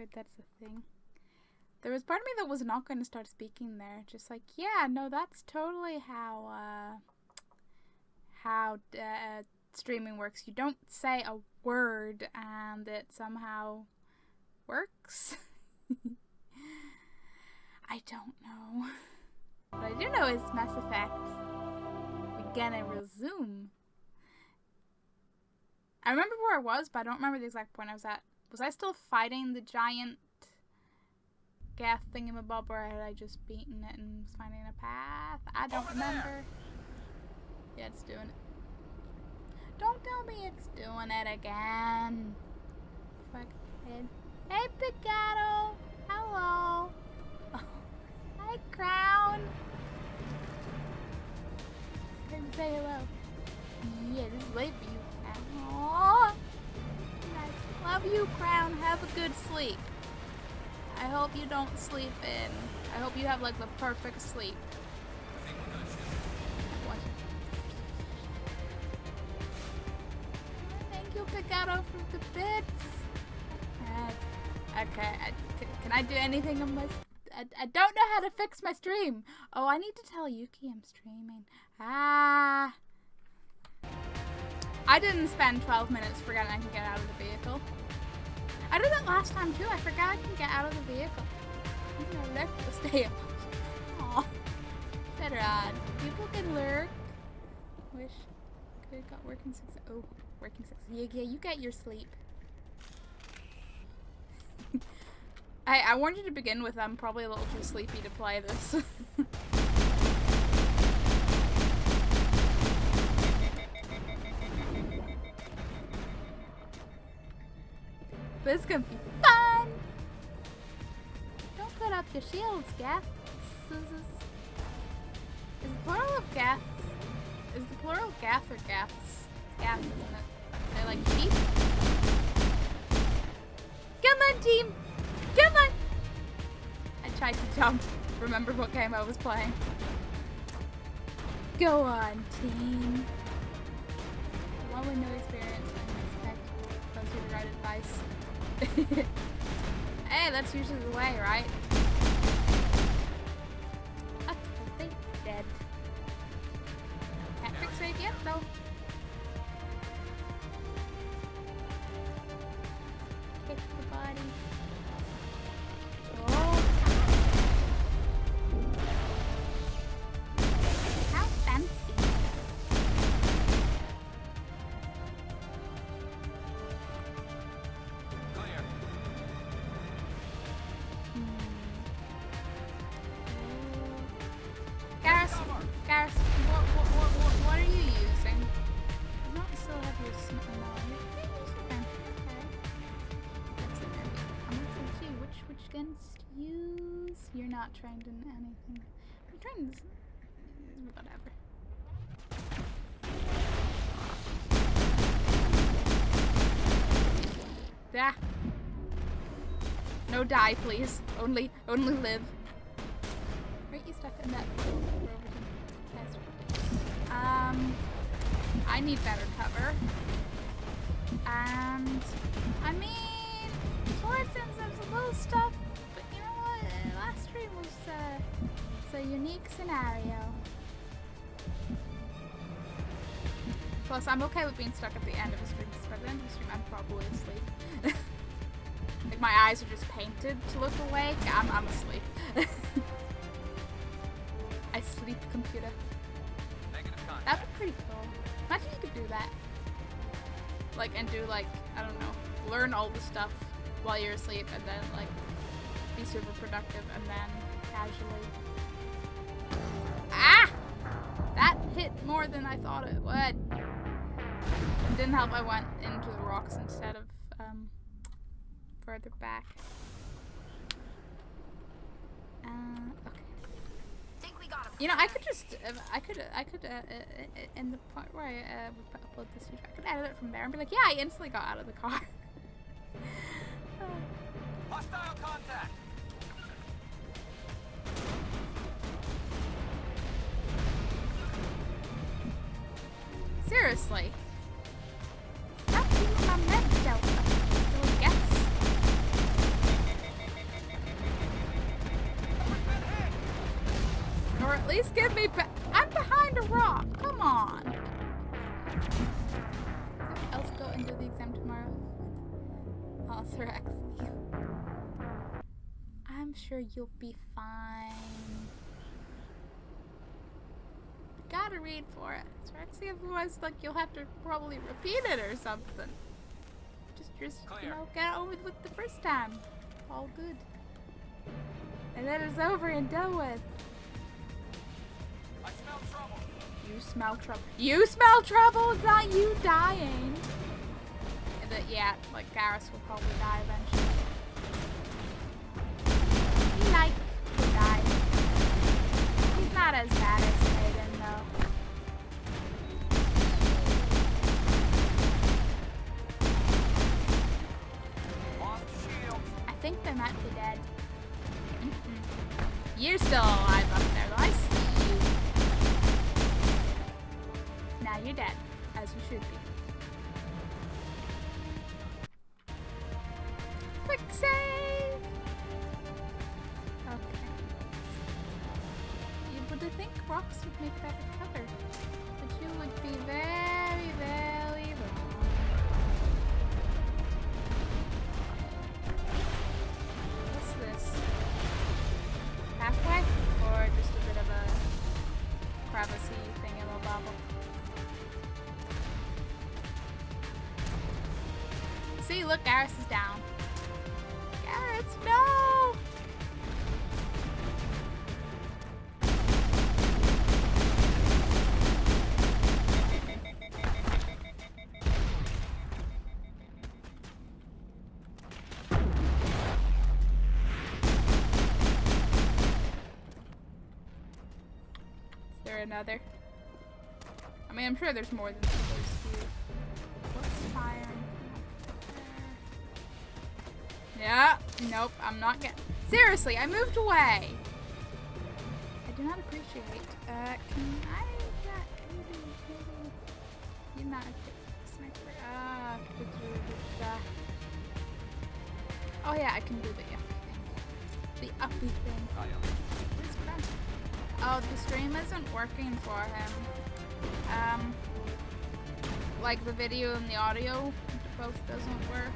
heard that's a thing. There was part of me that was not going to start speaking there. Just like, yeah, no, that's totally how streaming works. You don't say a word and it somehow works. I don't know. What I do know is Mass Effect. We're gonna resume. I remember where I was, but I don't remember the exact point I was at. Was I still fighting the giant Geth thingamabob, or had I just beaten it and was finding a path? I don't remember. Yeah, it's doing it. Don't tell me it's doing it again. Fuckhead. Hey, Picado. Hello. Hi, Crown. Say hello. Yeah, this is late for you. Aww. Nice. Love you, Crown. Have a good sleep. I hope you don't sleep in. I hope you have like the perfect sleep. What? Thank you, Picado, for the bits. Okay, can I do anything on my... I don't know how to fix my stream. Oh, I need to tell Yuki I'm streaming. Ah. I didn't spend 12 minutes forgetting I can get out of the vehicle. I did that last time too. I forgot I can get out of the vehicle. You know, left to stay up. Aw. Better odd. People can lurk. Wish could have got working success. Oh, working success. Yeah, you get your sleep. I warned you to begin with, I'm probably a little too sleepy to play this. But it's gonna be fun! Don't put up your shields, Gath. Is the plural of Gaths? Is the plural Gath or Gaths? Gath, isn't it? They're like sheep? Come on, team! Come on! I tried to jump. Remember what game I was playing. Go on, team. One with no experience and expect those are the right advice. Hey, that's usually the way, right? Okay, they're dead. Can't fix it yet, though. Kick the body. Oh. How fancy. Clear. Garrus, what are you using? You don't still have your which guns to use? You're not trained in anything. I'm trained in whatever. Ah. No die, please. Only live. Right, you stuck in that. I need better cover. And I mean, swords and some little stuff, but you know what? Last stream was it's a unique scenario. Plus, I'm okay with being stuck at the end of a stream, because by the end of the stream, I'm probably asleep. Like, my eyes are just painted to look awake. I'm asleep. I sleep, computer. Negative contact. That'd be pretty cool. Imagine you could do that. Like, and do, like, I don't know, learn all the stuff while you're asleep, and then, like, be super productive, and then casually... Ah! That hit more than I thought it would. It didn't help I went into the rocks instead of, further back. Okay. Think we got him. You know, I could just, in the part where I upload this video, I could edit it from there and be like, yeah, I instantly got out of the car. Hostile contact. Seriously. Stop using my meds, Delta. Silly guess. least give me I'm behind a rock. Come on. Else go and do the exam tomorrow. Oh, Rex. I'm sure you'll be fine. Gotta read for it. Rexy, otherwise, like, you'll have to probably repeat it or something. Just you know, get it over with the first time. All good. And then it's over and done with. I smell trouble. You smell trouble. You smell trouble? It's not you dying. But yeah, like, Garrus will probably die eventually. He like to die. He's not as bad as Hayden, though. Lost shields. I think they might be dead. You're still alive up there, though. I see you. Now you're dead, as you should be. Quick save! Okay. You would think rocks would make better cover, but you would be very, very wrong. What's this? Halfway? Or just a bit of a crevice-y thingamabobble? See, look, Garrus is down. Garrus, no! Is there another? I mean, I'm sure there's more than those few. What's firing? Yeah, nope, I'm not getting. Seriously, I moved away. I do not appreciate. Can I? You're not a sniper. Oh yeah, I can do the uppy thing. The uppy thing. Oh, yeah. Where's Brent? Oh, the stream isn't working for him. Like the video and the audio both doesn't work.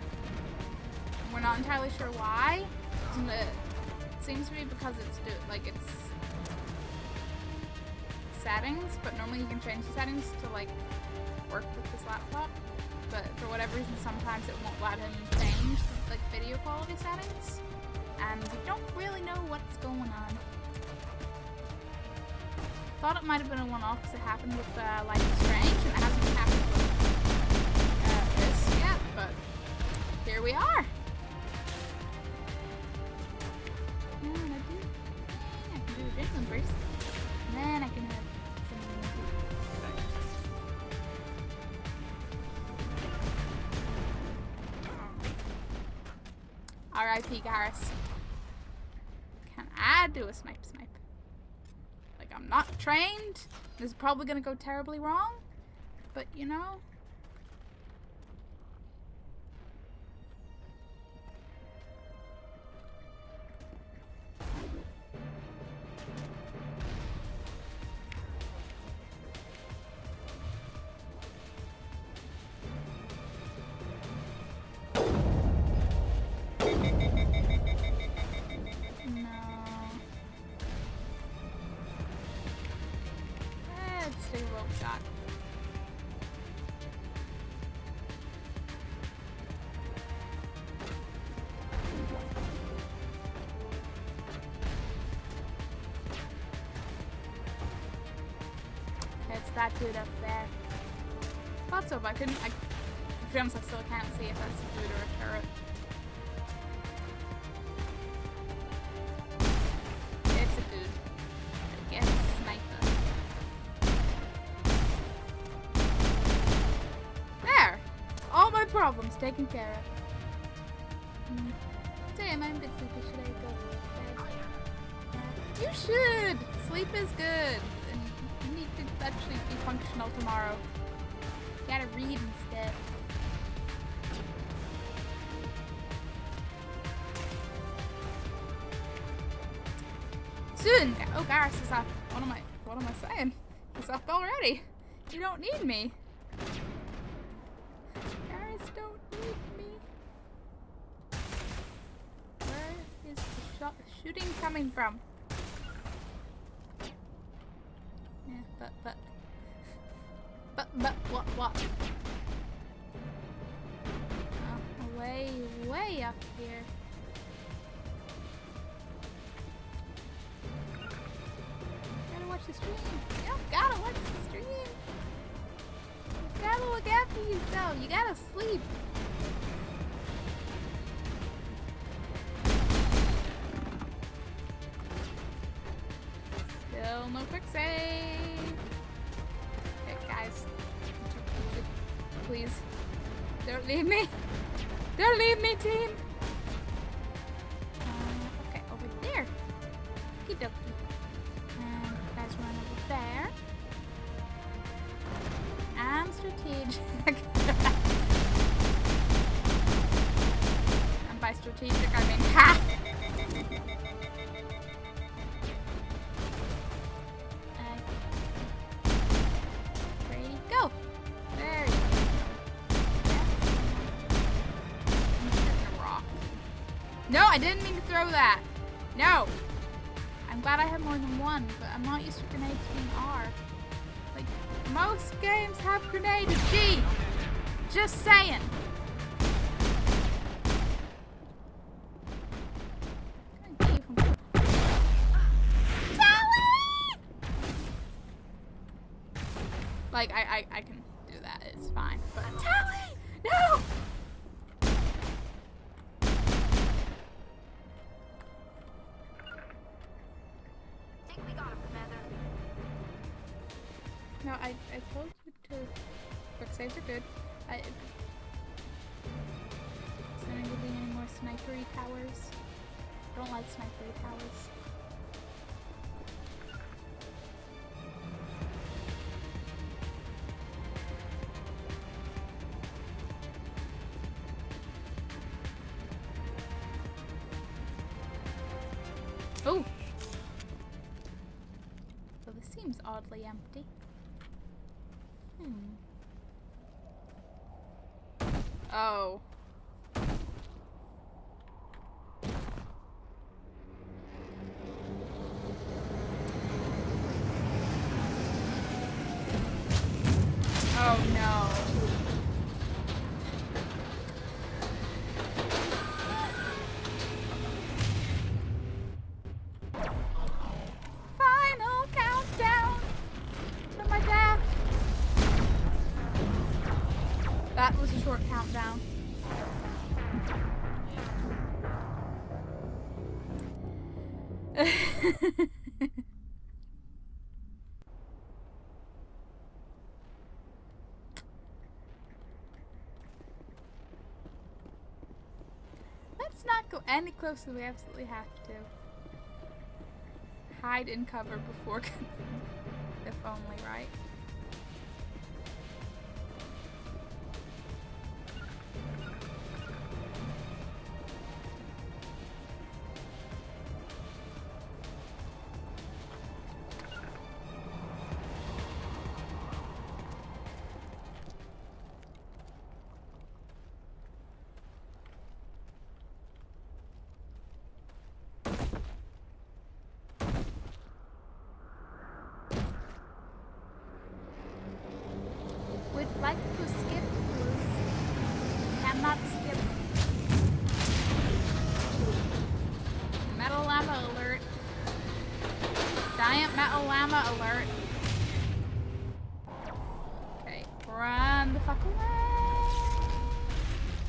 We're not entirely sure why. It seems to be because it's settings, but normally you can change the settings to like work with this laptop. But for whatever reason, sometimes it won't let him change the like video quality settings, and we don't really know what's going on. Thought it might have been a one-off because it happened with Life is Strange, and it hasn't happened with this yet. But here we are. I can do adrenaline burst. And then I can have some R.I.P. Garrus. Can I do a snipe? Like, I'm not trained. This is probably gonna go terribly wrong. But, you know. Shot. It's that dude up there. Thought so, but I couldn't. To be honest, I still can't see if that's a dude or a turret. It's a dude. I guess sniper. All my problems taken care of. Damn, I'm a bit sleepy. Should I go to bed? You should! Sleep is good. And you need to actually be functional tomorrow. You gotta read instead. Soon! Oh, Garrus is up. What am I saying? He's up already. You don't need me. Guys don't need me. Where is the shooting coming from? Yeah, but what? Oh, way up here. Gotta watch the stream. Yep, gotta watch the stream. You gotta look after yourself. You gotta sleep. Still no quick save. Okay, guys. Please. Don't leave me. Don't leave me, team. Okay, over there. Okie dokie. And you guys run over there. I'm strategic. And by strategic, I mean ha! Ready to go. There you go. No, I didn't mean to throw that. No. I'm glad I have more than one, but I'm not used to grenades being R. Like, most games have grenades G. Just saying. Like, I can do that. It's fine. But Tally! No! Think we got him, Feather. No, I told you to. Quick saves are good. Is there going to be any more snipery towers? I don't like snipery towers. Oh! So this seems oddly empty. Oh. Oh no. Final countdown to my death. That was a short countdown. Let's not go any closer than we absolutely have to. Hide in cover before if only, right? Would like to skip this. Cannot skip. Metal llama alert. Giant metal llama alert. Okay, run the fuck away.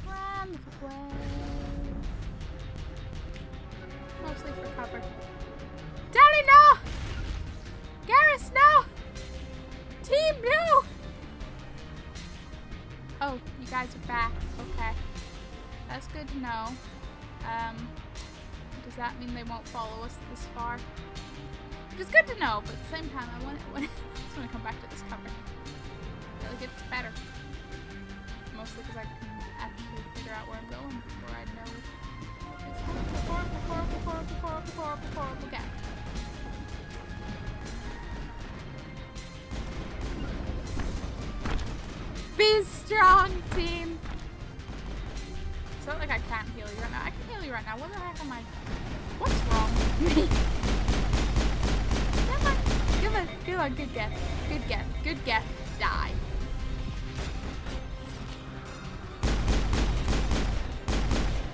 Run the fuck away. Mostly for cover. Daddy, no! Garrus, no! Team, no! Oh, you guys are back. Okay. That's good to know. Does that mean they won't follow us this far? Which is good to know, but at the same time, I just want to come back to this cover. I feel like it's better. Mostly because I can actually figure out where I'm going before I know this horrible gap. feel like I can't heal you right now. I can heal you right now. What the heck am I? What's wrong with me? Come on. Give a good guess. Good guess. Good guess. Die.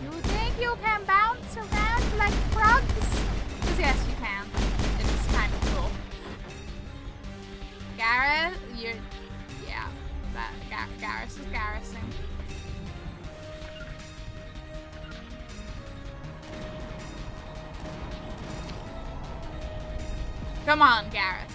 You think you can bounce around like frogs? Because yes, you can. It's kind of cool. Garrus, you're... Yeah. Garrus is Garrusing. Come on, Garrus.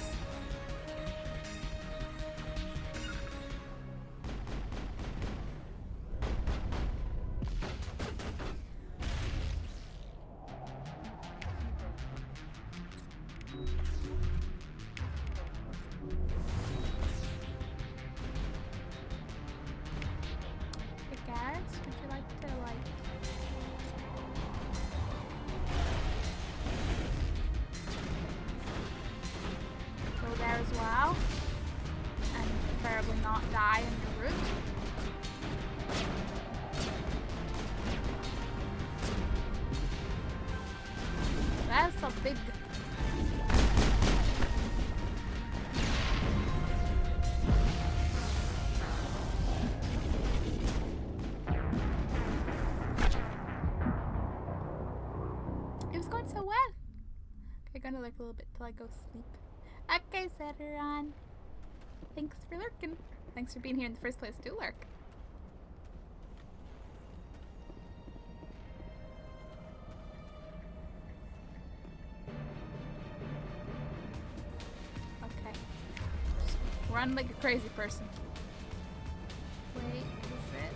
Hey, Garrus, would you like to, go there as well? And preferably not die in the route. That's a big... It was going so well. Okay, gonna lurk a little bit till I go sleep. Okay, Zeteron. Thanks for lurking. Thanks for being here in the first place to lurk. Okay. Just run like a crazy person. Wait, is it?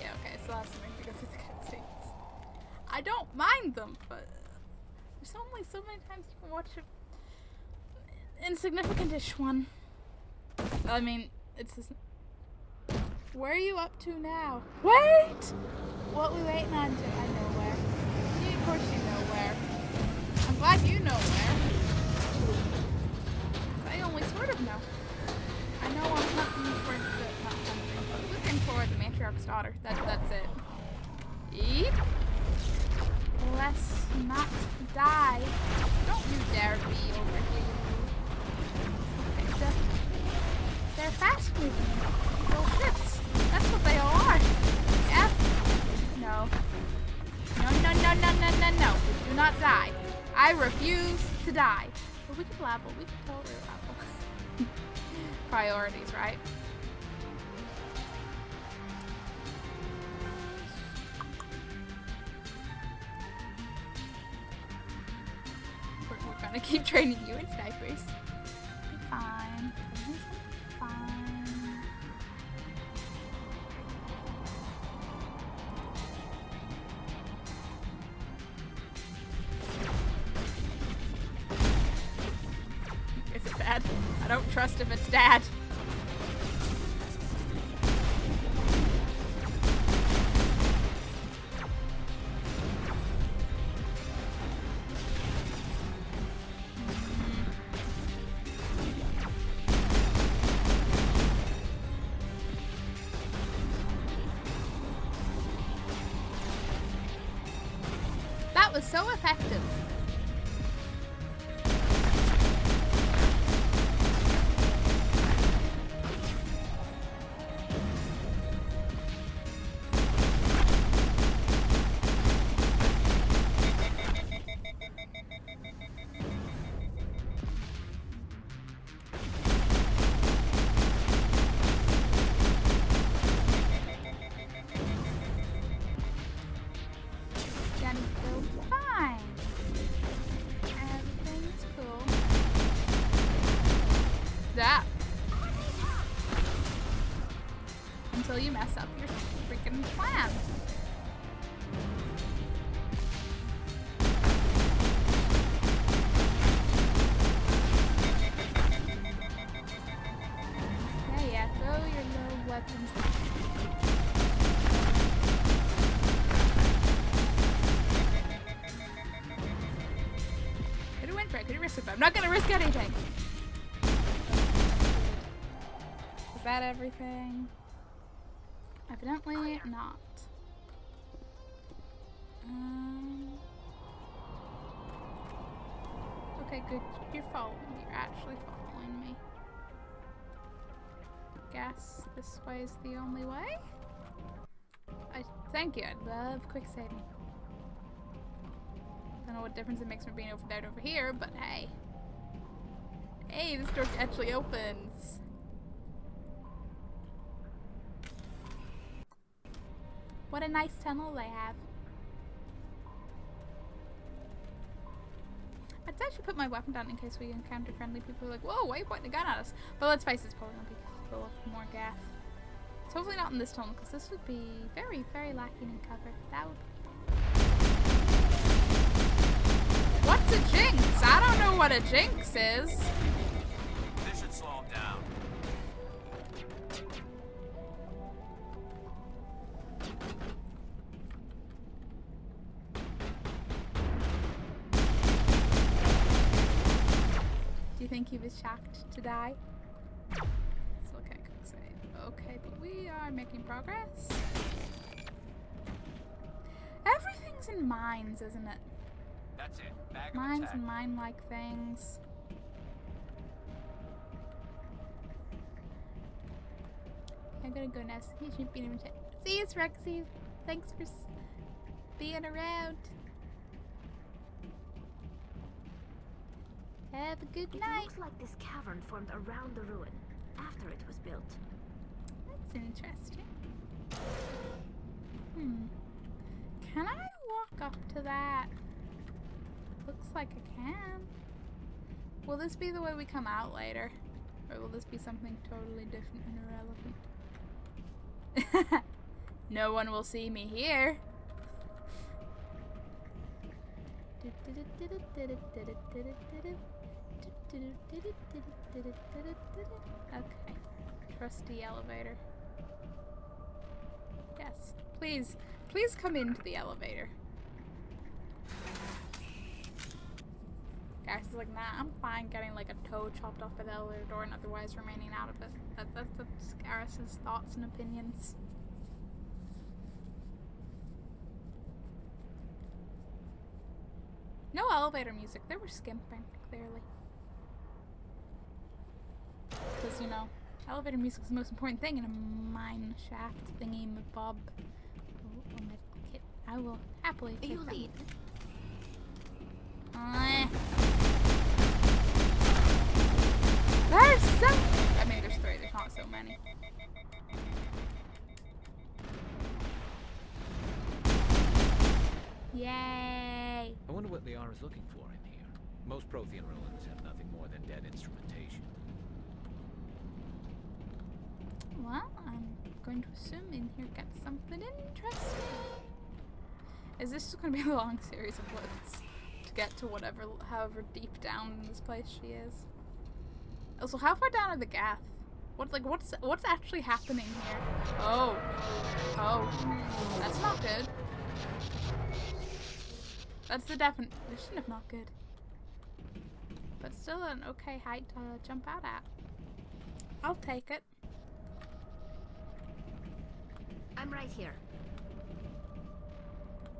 Yeah, okay, so last time I have to go through the cutscenes. I don't mind them, but there's only so many times you can watch an insignificant-ish one. I mean, it's this... Where are you up to now? Wait! What we waiting on to? I know where. You, of course you know where. I'm glad you know where. I only sort of know. I know I'm hunting for the... Not hunting, but looking for the matriarch's daughter. That's it. Eep. Let's not die. Don't you dare be over here. Okay, they're fast moving. Little ships. That's what they all are. Yeah? No. No. Do not die. I refuse to die. But we could level. We could totally level. Priorities, right? We're gonna keep training you in snipers. Be fine. Everything's gonna be fine. Is it bad? I don't trust if it's dad. That was so effective. That. Until you mess up your freaking plan. Yeah, throw your little weapons. Could've went for it, could've risked it, but I'm not gonna risk anything. Is that everything? Evidently not. Okay, good. You're following me. You're actually following me. Guess this way is the only way? Thank you. I love quick saving. Don't know what difference it makes from being over there and over here, but hey. Hey, this door actually opens. What a nice tunnel they have. I'd actually put my weapon down in case we encounter friendly people who are like, whoa, why are you pointing a gun at us? But let's face it, it's probably going to be full of more gas. So hopefully not in this tunnel, because this would be very, very lacking in cover. That would... What's a jinx? I don't know what a jinx is. This should slow him down. Do you think he was shocked to die? It's okay, quick save. Okay, but we are making progress. Everything's in mines, isn't it? That's it. Bag of Mines attack. and mine-like things. I'm gonna go now. You shouldn't be in. See you, Rexy. Thanks for being around. Have a good It night. looks like this cavern formed around the ruin after it was built. That's interesting. Can I walk up to that? Looks like I can. Will this be the way we come out later? Or will this be something totally different and irrelevant? No one will see me here. Okay. Trusty elevator. Yes. Please come into the elevator. Garrus is like, nah, I'm fine getting like a toe chopped off at the elevator door and otherwise remaining out of it. That's Garrus's thoughts and opinions. No elevator music. They were skimping, clearly. Because, you know, elevator music is the most important thing in a mine shaft thingy bob. Oh, med kit. I will happily take You that. lead. There's so... I mean, there's three. There's not so many. Yay! I wonder what Liara's looking for in here. Most Prothean ruins have nothing more than dead instrumentation. Well, I'm going to assume in here gets something interesting. Is this just going to be a long series of woods to get to whatever, however deep down in this place she is? Also, how far down are the Gath? What's actually happening here? Oh, that's not good. That's the definition of not good. But still an okay height to jump out at. I'll take it. I'm right here.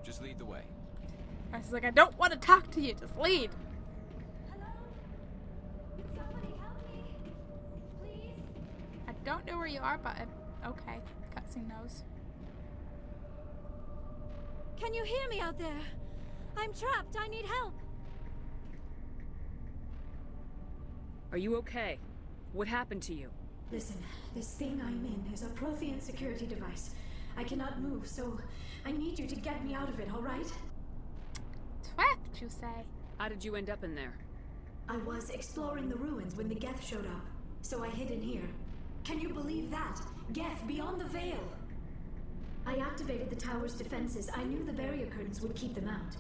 Just lead the way. I was like, I don't want to talk to you, just lead. Hello? Somebody help me. Please? I don't know where you are, but okay. Cutscene knows. Can you hear me out there? I'm trapped. I need help. Are you okay? What happened to you? Listen, this thing I'm in is a Prothean security device. I cannot move, so I need you to get me out of it, all right? Trapped, you say? How did you end up in there? I was exploring the ruins when the Geth showed up, so I hid in here. Can you believe that? Geth beyond the veil! I activated the tower's defenses. I knew the barrier curtains would keep them out.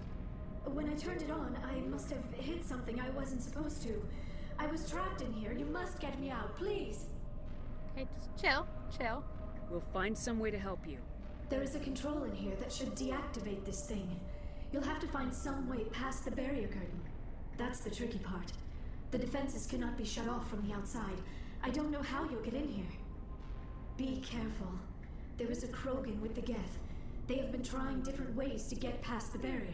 When I turned it on, I must have hit something I wasn't supposed to. I was trapped in here. You must get me out, please! Okay, just chill. We'll find some way to help you. There is a control in here that should deactivate this thing. You'll have to find some way past the barrier curtain. That's the tricky part. The defenses cannot be shut off from the outside. I don't know how you'll get in here. Be careful. There is a Krogan with the Geth. They have been trying different ways to get past the barrier.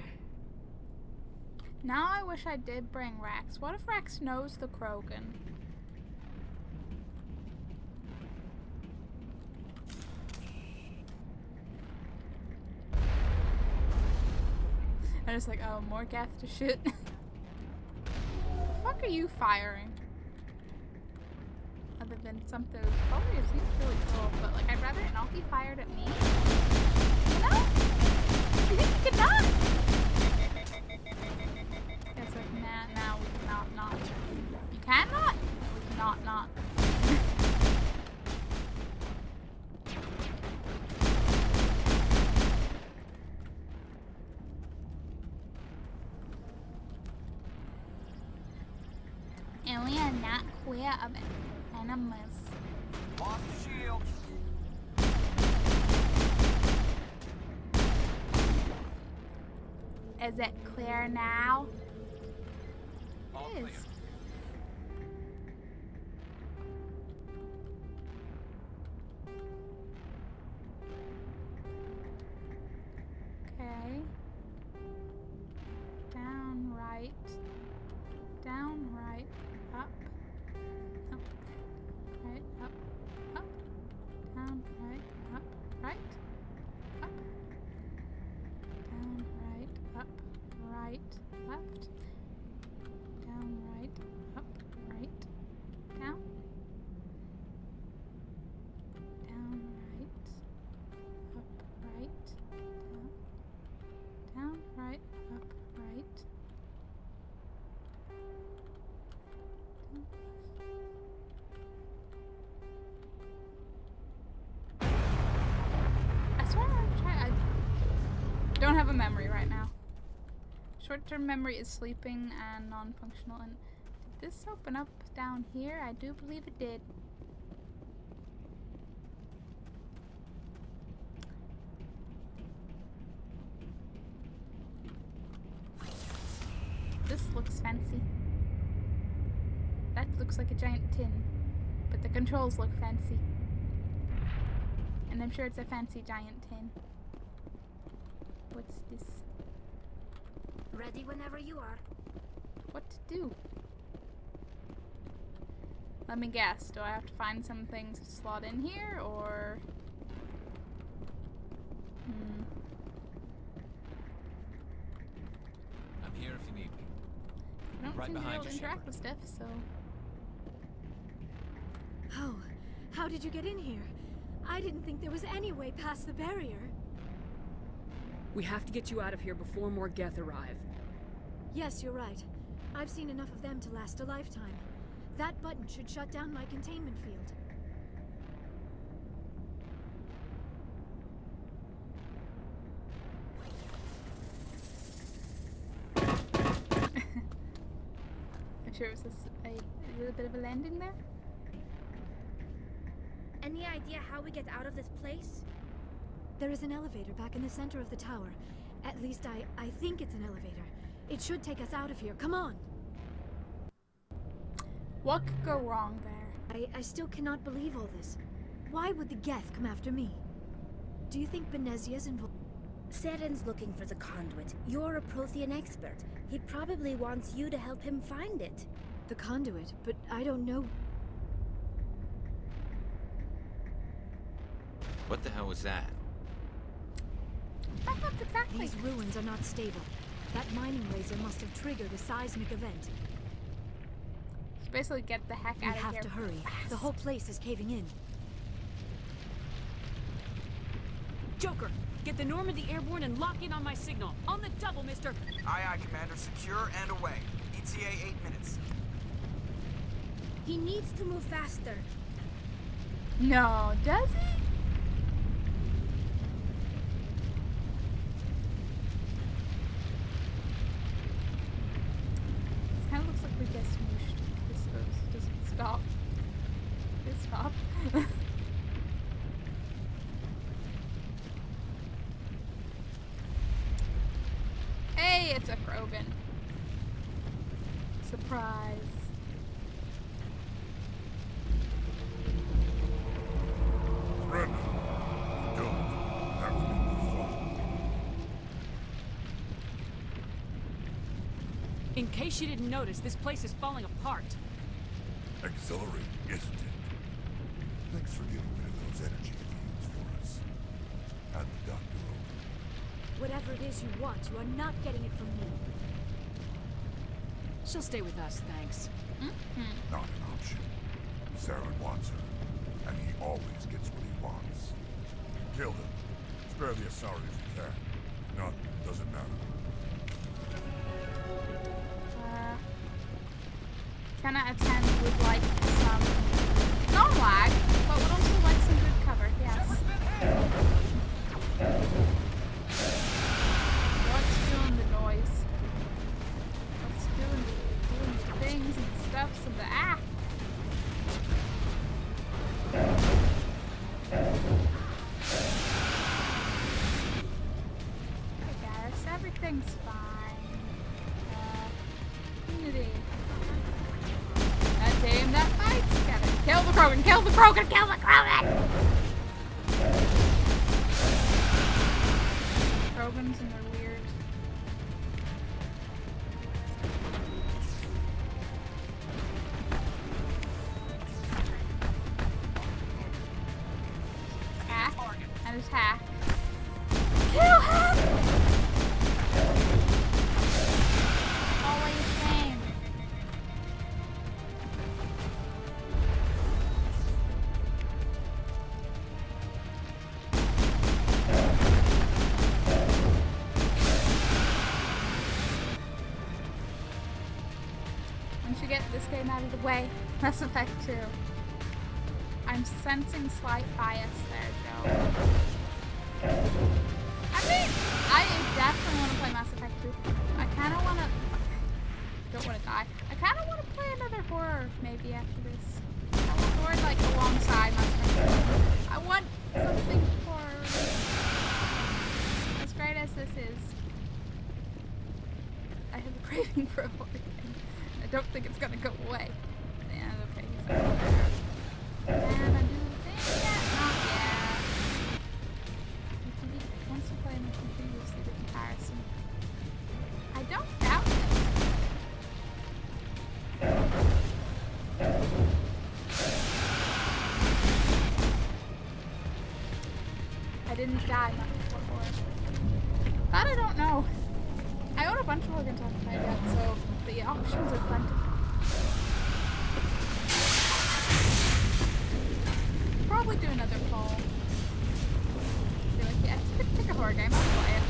Now I wish I did bring Rex. What if Rex knows the Krogan? I'm just like, oh, more Geth to shoot. The fuck are you firing? Other than something that probably seems really cool, but like I'd rather it not be fired at me. You know? You think you could not? It's like, nah, we cannot not. You can not? We cannot not. And we are not queer of animals. Lost the shield. Is it clear now? All It clear. is. Okay. Down, right. Down, right. Up. Up. Right, up. Up. Down, right. Up. Right. Up. Down, right. Up. Right. Left. Down, right. Up. Right. Down. Down, right. Up. Right. Down. Down, right. Up. Right. I swear I don't have a memory right now. Short-term memory is sleeping and non-functional. And did this open up down here? I do believe it did. This looks fancy. That looks like a giant tin, but the controls look fancy. And I'm sure it's a fancy giant tin. What's this? Ready whenever you are. What to do? Let me guess. Do I have to find some things to slot in here, or... I'm here if you need me. I don't Right seem to be behind able to you, interact Shepard. with stuff, so... How did you get in here? I didn't think there was any way past the barrier. We have to get you out of here before more Geth arrive. Yes, you're right. I've seen enough of them to last a lifetime. That button should shut down my containment field. I'm sure it was a little bit of a landing there. Any idea how we get out of this place? There is an elevator back in the center of the tower. At least I think it's an elevator. It should take us out of here. Come on! What could go wrong there? I still cannot believe all this. Why would the Geth come after me? Do you think Benezia's involved? Seren's looking for the conduit. You're a Prothean expert. He probably wants you to help him find it. The conduit, but I don't know. What the hell was that? That's exactly. These ruins are not stable. That mining laser must have triggered a seismic event. Just basically get the heck We out of have here. to hurry. fast. The whole place is caving in. Joker, get the Normandy airborne and lock in on my signal. On the double, mister. Aye, aye, Commander. Secure and away. ETA 8 minutes. He needs to move faster. No, does he? This kind of looks like we get smooshed if this doesn't stop. Please stop. Hey, it's a Krogan. Surprise. Brennan, you In case you didn't notice, this place is falling apart. Exhilarating, isn't it? Thanks for getting rid of those energy fields for us. Hand the doctor over. Whatever it is you want, you are not getting it from me. She'll stay with us, thanks. Not an option. Saren wants her, and he always gets what he wants. Kill him. Spare the Asari if you can. If not, doesn't matter. Can I attend with like some non-lag, but would also like some good cover, yes. What's doing the noise? What's doing things and stuffs and the Hey guys, everything's fine. Unity. That team that fights together. Kill the Krogan, kill the Krogan, kill the Krogan! Krogans and they're weird. Attack and attack. Kill him! Always same. Once you get this game out of the way, Mass Effect 2. I'm sensing slight bias there, Joe. I mean, I definitely want to play Mass Effect 2. I kind of want to... Don't want to die. I kind of want to play another horror, maybe, after this. I want horror, like, alongside Mass Effect 2. I want something horror. As great as this is, I have a craving for a horror game. I don't think it's gonna go away. Yeah, okay, he's going there. Can I do the thing yet? Not yet. Once you play them, you can previously the comparison. I don't doubt it. I didn't die much before. That I don't know. I own a bunch of organs on the side yet, so the options are plentiful. Probably do another poll. Be like, yeah, pick a horror game, I'll play it.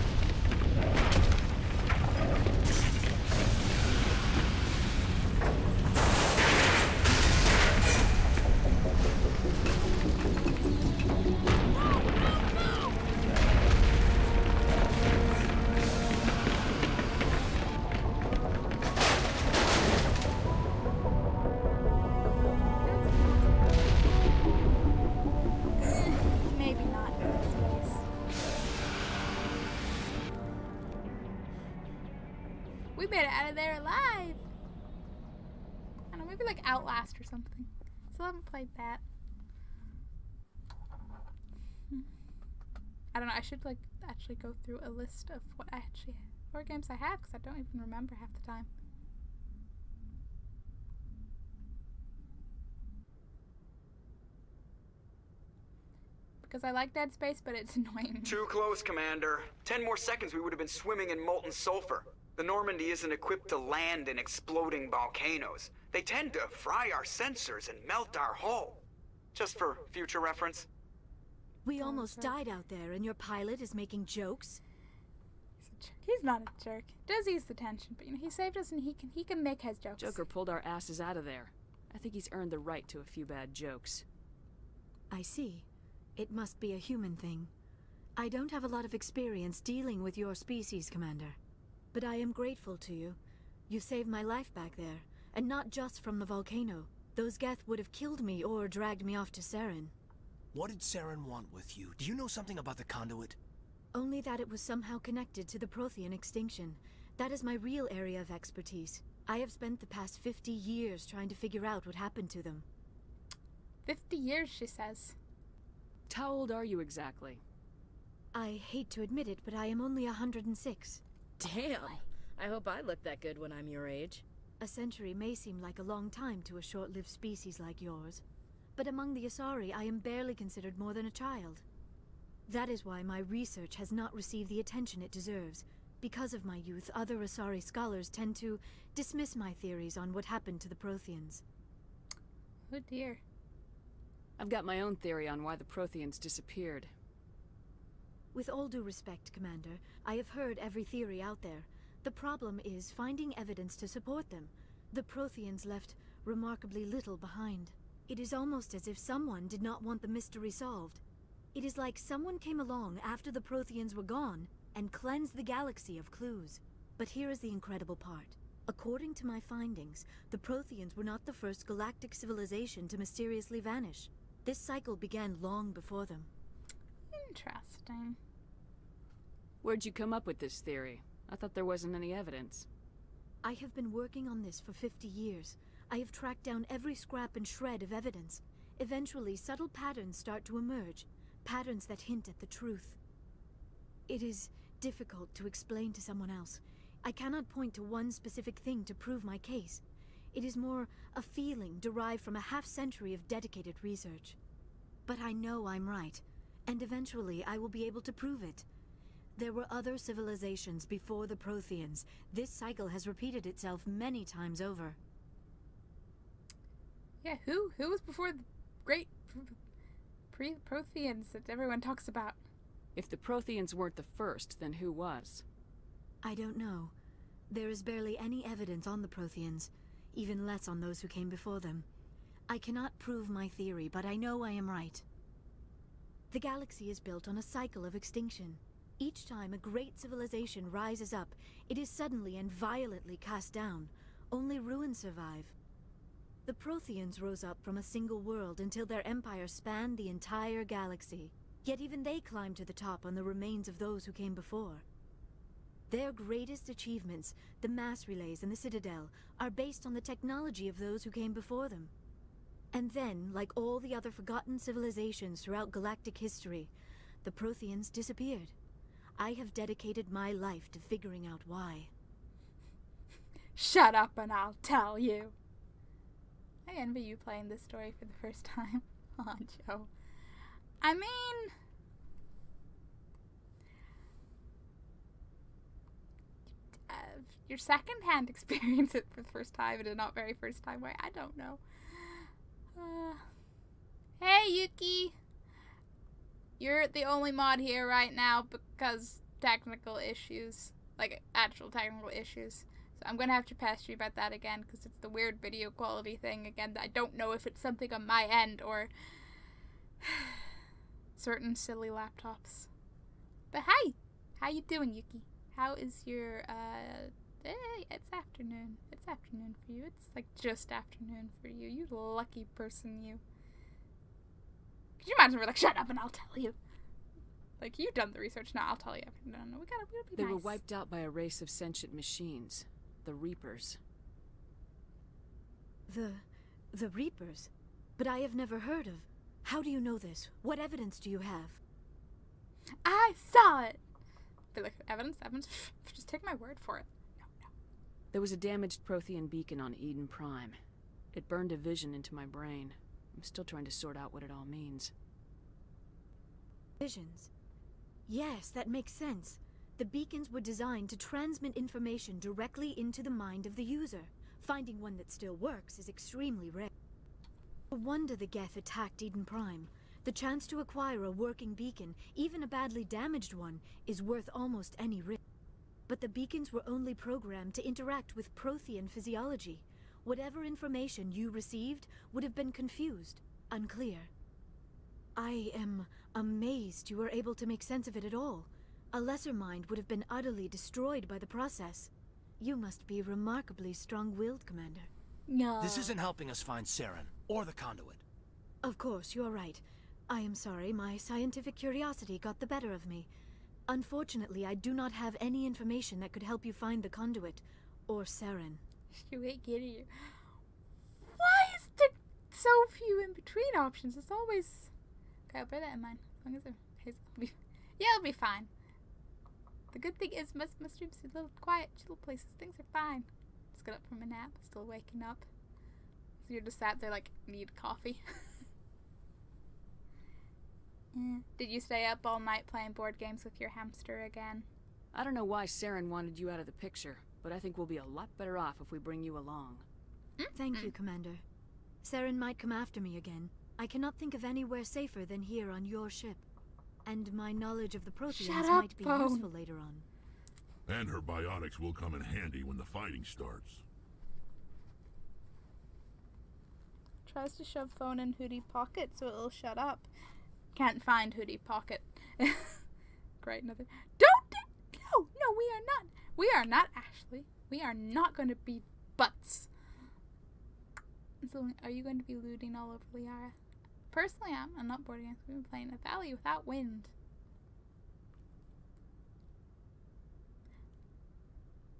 Maybe not in this case. We made it out of there alive! I don't know, maybe like Outlast or something. Still haven't played that. I don't know, I should like actually go through a list of what actually horror games I have, because I don't even remember half the time. Because I like Dead Space, but it's annoying. Too close, Commander. 10 more seconds we would have been swimming in molten sulfur. The Normandy isn't equipped to land in exploding volcanoes. They tend to fry our sensors and melt our hull. Just for future reference. We almost died out there, and your pilot is making jokes? He's a jerk. He's not a jerk. Does ease the tension, but you know, he saved us and he can make his jokes. Joker pulled our asses out of there. I think he's earned the right to a few bad jokes. I see. It must be a human thing. I don't have a lot of experience dealing with your species, Commander. But I am grateful to you. You saved my life back there, and not just from the volcano. Those Geth would have killed me or dragged me off to Saren. What did Saren want with you? Do you know something about the conduit? Only that it was somehow connected to the Prothean extinction. That is my real area of expertise. I have spent the past 50 years trying to figure out what happened to them. 50 years, she says. How old are you exactly? I hate to admit it, but I am only 106. Damn! I hope I look that good when I'm your age. A century may seem like a long time to a short-lived species like yours, but among the Asari I am barely considered more than a child. That is why my research has not received the attention it deserves. Because of my youth, other Asari scholars tend to dismiss my theories on what happened to the Protheans. Oh dear. I've got my own theory on why the Protheans disappeared. With all due respect, Commander, I have heard every theory out there. The problem is finding evidence to support them. The Protheans left remarkably little behind. It is almost as if someone did not want the mystery solved. It is like someone came along after the Protheans were gone and cleansed the galaxy of clues. But here is the incredible part. According to my findings, the Protheans were not the first galactic civilization to mysteriously vanish. This cycle began long before them. Interesting. Where'd you come up with this theory? I thought there wasn't any evidence. I have been working on this for 50 years. I have tracked down every scrap and shred of evidence. Eventually, subtle patterns start to emerge, patterns that hint at the truth. It is difficult to explain to someone else. I cannot point to one specific thing to prove my case. It is more a feeling derived from a half-century of dedicated research. But I know I'm right, and eventually I will be able to prove it. There were other civilizations before the Protheans. This cycle has repeated itself many times over. Yeah, who was before the great Protheans that everyone talks about? If the Protheans weren't the first, then who was? I don't know. There is barely any evidence on the Protheans, even less on those who came before them. I cannot prove my theory, but I know I am right. The galaxy is built on a cycle of extinction. Each time a great civilization rises up, it is suddenly and violently cast down. Only ruins survive. The Protheans rose up from a single world until their empire spanned the entire galaxy. Yet even they climbed to the top on the remains of those who came before. Their greatest achievements, the mass relays and the Citadel, are based on the technology of those who came before them. And then, like all the other forgotten civilizations throughout galactic history, the Protheans disappeared. I have dedicated my life to figuring out why. Shut up and I'll tell you. I envy you playing this story for the first time. Aw, Joe. I mean, your second-hand experience it for the first time in a not very first-time way. I don't know. Hey, Yuki. You're the only mod here right now because technical issues, like actual technical issues. So I'm gonna have to pester you about that again because it's the weird video quality thing again. I don't know if it's something on my end or certain silly laptops. But hey, how you doing, Yuki? How is your hey, it's afternoon. It's afternoon for you. It's like just afternoon for you. You lucky person, you. Could you imagine we're like, shut up and I'll tell you. Like, you've done the research, now I'll tell you. No, we gotta be They nice. were wiped out by a race of sentient machines, the Reapers. The Reapers? But I have never heard of. How do you know this? What evidence do you have? I saw it! Be like, evidence? Just take my word for it. No. There was a damaged Prothean beacon on Eden Prime. It burned a vision into my brain. I'm still trying to sort out what it all means. Visions? Yes, that makes sense. The beacons were designed to transmit information directly into the mind of the user. Finding one that still works is extremely rare. No wonder the Geth attacked Eden Prime. The chance to acquire a working beacon, even a badly damaged one, is worth almost any risk. But the beacons were only programmed to interact with Prothean physiology. Whatever information you received would have been confused, unclear. I am amazed you were able to make sense of it at all. A lesser mind would have been utterly destroyed by the process. You must be remarkably strong-willed, Commander. No. This isn't helping us find Saren, or the conduit. Of course, you're right. I am sorry, my scientific curiosity got the better of me. Unfortunately, I do not have any information that could help you find the conduit, or Saren. You ain't kidding you. Why is there so few in-between options? It's always... Okay, I'll bear that in mind. As long as yeah, it'll be fine. The good thing is most rooms are little quiet, chill places. Things are fine. Just got up from a nap, still waking up. So you're just sat there like, need coffee. Did you stay up all night playing board games with your hamster again? I don't know why Saren wanted you out of the picture, but I think we'll be a lot better off if we bring you along. Thank you, Commander. Saren might come after me again. I cannot think of anywhere safer than here on your ship. And my knowledge of the Protheans might be useful later on. And her biotics will come in handy when the fighting starts. Tries to shove phone in Hootie pocket so it'll shut up. Can't find Hootie pocket. Great, another. No, we are not. We are not, Ashley. We are not going to be butts. So, are you going to be looting all over Liara? Personally, I'm not bored against. We've been playing a Valley Without Wind.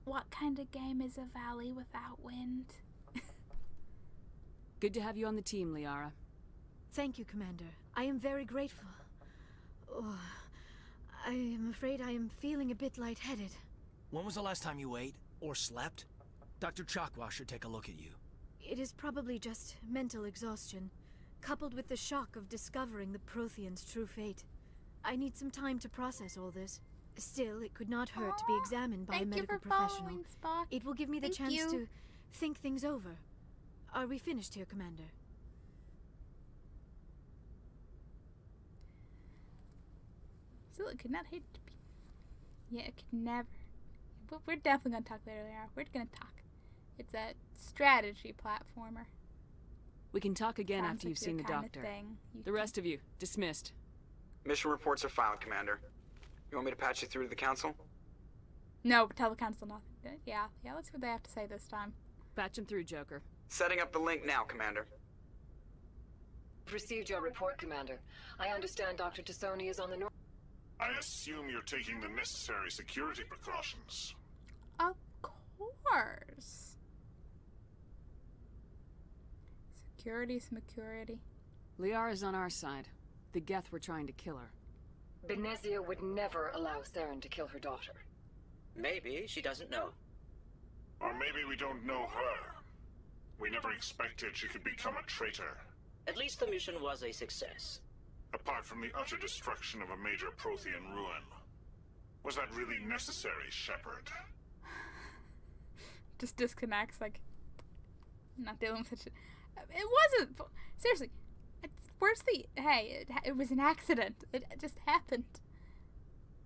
What kind of game is a Valley Without Wind? Good to have you on the team, Liara. Thank you, Commander. I am very grateful. Oh, I am afraid I am feeling a bit lightheaded. When was the last time you ate? Or slept? Dr. Chakwa should take a look at you. It is probably just mental exhaustion, coupled with the shock of discovering the Protheans' true fate. I need some time to process all this. Still, it could not hurt to be examined by a medical professional. It will give me the chance to think things over. Are we finished here, Commander? Still, it could not hate to be. Yeah, it could never. But we're definitely gonna talk later. We're gonna talk. It's a strategy platformer. We can talk again Sounds after like you've seen the your kinda doctor. thing. The rest of you, dismissed. Mission reports are filed, Commander. You want me to patch you through to the Council? No, tell the Council nothing. Yeah, let's see what they have to say this time. Patch him through, Joker. Setting up the link now, Commander. Received your report, Commander. I understand Dr. Tassoni is on the north. I assume you're taking the necessary security precautions. Of course. Security. Liara's on our side. The Geth were trying to kill her. Benezia would never allow Saren to kill her daughter. Maybe she doesn't know. Or maybe we don't know her. We never expected she could become a traitor. At least the mission was a success. Apart from the utter destruction of a major Prothean ruin. Was that really necessary, Shepard? Just disconnects, like, not dealing with it. It wasn't. Seriously. Where's the. Hey, it was an accident. It just happened.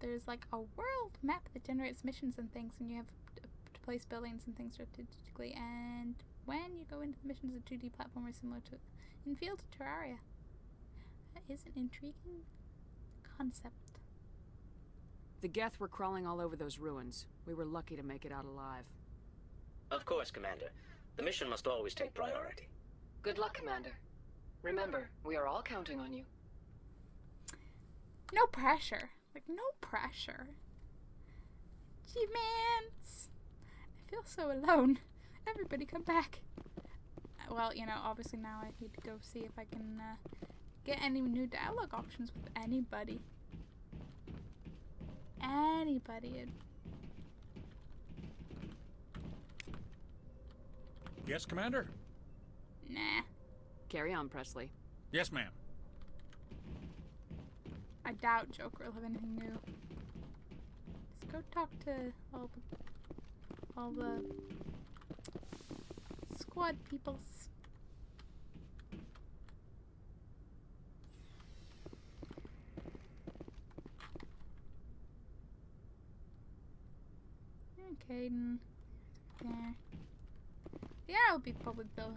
There's like a world map that generates missions and things, and you have to place buildings and things strategically. And when you go into the missions, a 2D platformer similar to Infield Terraria. That is an intriguing concept. The Geth were crawling all over those ruins. We were lucky to make it out alive. Of course, Commander. The mission must always take priority. Good luck, Commander. Remember, we are all counting on you. No pressure. Like, no pressure. Achievements! I feel so alone. Everybody come back. Well, you know, obviously now I need to go see if I can get any new dialogue options with anybody. Yes, Commander? Nah. Carry on, Presley. Yes, ma'am. I doubt Joker will have anything new. Let's go talk to all the squad peoples. Caden. There. Yeah, I'll be probably the only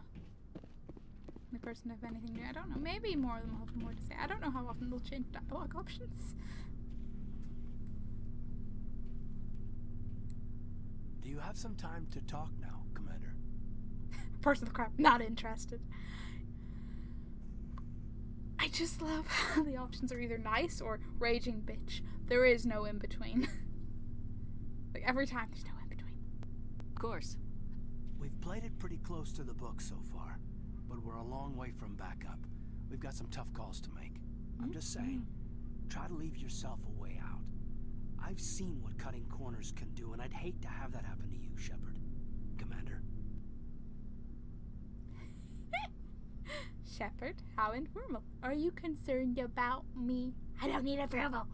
person to have anything new. I don't know. Maybe more of them will have more to say. I don't know how often they'll change dialogue options. Do you have some time to talk now, Commander? Person of crap, not interested. I just love how the options are either nice or raging bitch. There is no in between. Like every time, there's no in between. Of course. We've played it pretty close to the book so far, but we're a long way from backup. We've got some tough calls to make. I'm just saying, try to leave yourself a way out. I I've seen what cutting corners can do, and I'd hate to have that happen to you, Shepard. Commander. Shepard, how informal. Are you concerned about me? I don't need approval.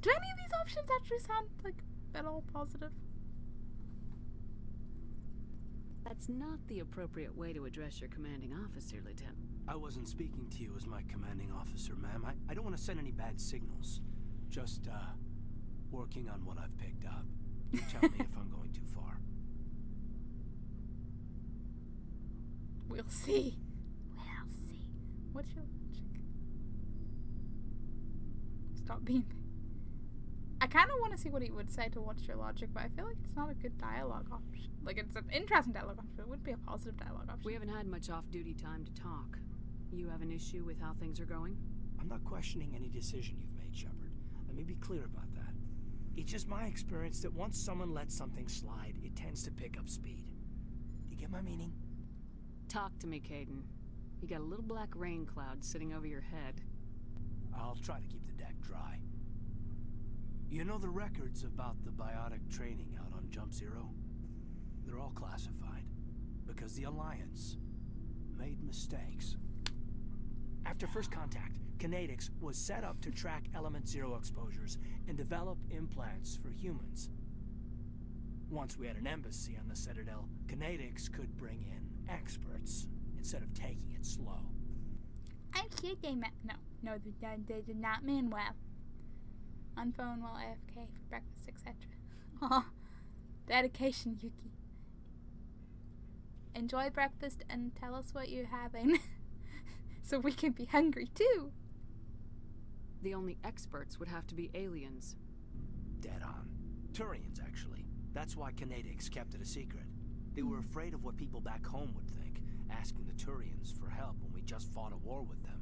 Do any of these options actually sound like at all positive? That's not the appropriate way to address your commanding officer, Lieutenant. I wasn't speaking to you as my commanding officer, ma'am. I don't want to send any bad signals. Just, working on what I've picked up. You tell me if I'm going too far. We'll see. We'll see. What's your logic? Stop being... I kind of want to see what he would say to what's your logic, but I feel like it's not a good dialogue option. Like, it's an interesting dialogue option, but it wouldn't be a positive dialogue option. We haven't had much off-duty time to talk. You have an issue with how things are going? I'm not questioning any decision you've made, Shepard. Let me be clear about that. It's just my experience that once someone lets something slide, it tends to pick up speed. Do you get my meaning? Talk to me, Kaidan. You got a little black rain cloud sitting over your head. I'll try to keep the deck dry. You know the records about the biotic training out on Jump Zero? They're all classified, because the Alliance made mistakes. After first contact, Kinetics was set up to track Element Zero exposures and develop implants for humans. Once we had an embassy on the Citadel, Kinetics could bring in experts instead of taking it slow. I'm sure they meant... No, they did not mean well. On phone while AFK for breakfast, etc. Aw, dedication, Yuki. Enjoy breakfast and tell us what you're having. So we can be hungry too. The only experts would have to be aliens. Dead on. Turians, actually. That's why Kinetics kept it a secret. They were afraid of what people back home would think, asking the Turians for help when we just fought a war with them.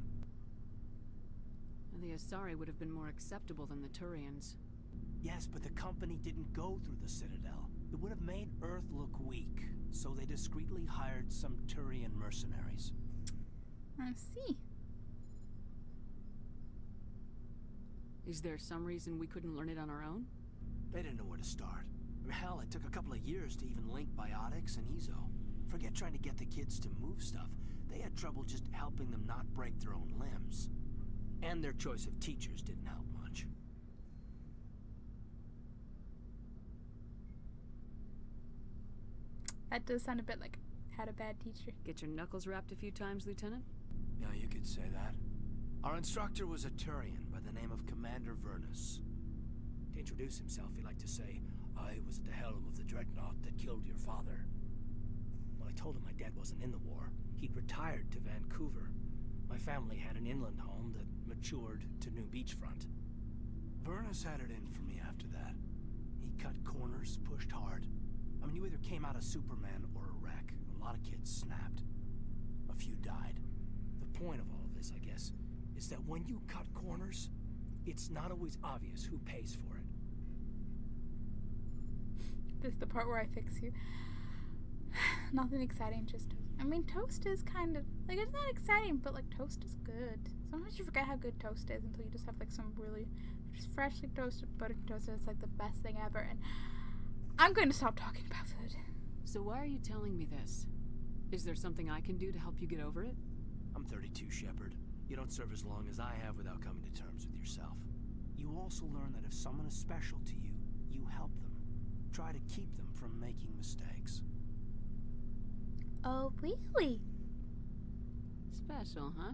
The Asari would have been more acceptable than the Turians. Yes, but the company didn't go through the Citadel. It would have made Earth look weak, so they discreetly hired some Turian mercenaries. I see. Is there some reason we couldn't learn it on our own? They didn't know where to start. Hell, it took a couple of years to even link biotics and Ezo. Forget trying to get the kids to move stuff. They had trouble just helping them not break their own limbs. And their choice of teachers didn't help much. That does sound a bit like had a bad teacher. Get your knuckles rapped a few times, Lieutenant? Yeah, you could say that. Our instructor was a Turian by the name of Commander Vernus. To introduce himself, he liked to say, "I was at the helm of the dreadnought that killed your father." Well, I told him my dad wasn't in the war. He'd retired to Vancouver. My family had an inland home that matured to New Beachfront. Vernus had it in for me after that. He cut corners, pushed hard. I mean, you either came out a Superman or a wreck. A lot of kids snapped. A few died. The point of all of this, I guess, is that when you cut corners, it's not always obvious who pays for it. This is the part where I fix you. Nothing exciting, just toast. I mean, toast is kind of... Like, it's not exciting, but, like, toast is good. Sometimes you forget how good toast is until you just have, like, some really just freshly toasted buttered toast. It's, like, the best thing ever. And I'm going to stop talking about food. So why are you telling me this? Is there something I can do to help you get over it? I'm 32, Shepard. You don't serve as long as I have without coming to terms with yourself. You also learn that if someone is special to you, you help them. Try to keep them from making mistakes. Oh, really? Special, huh?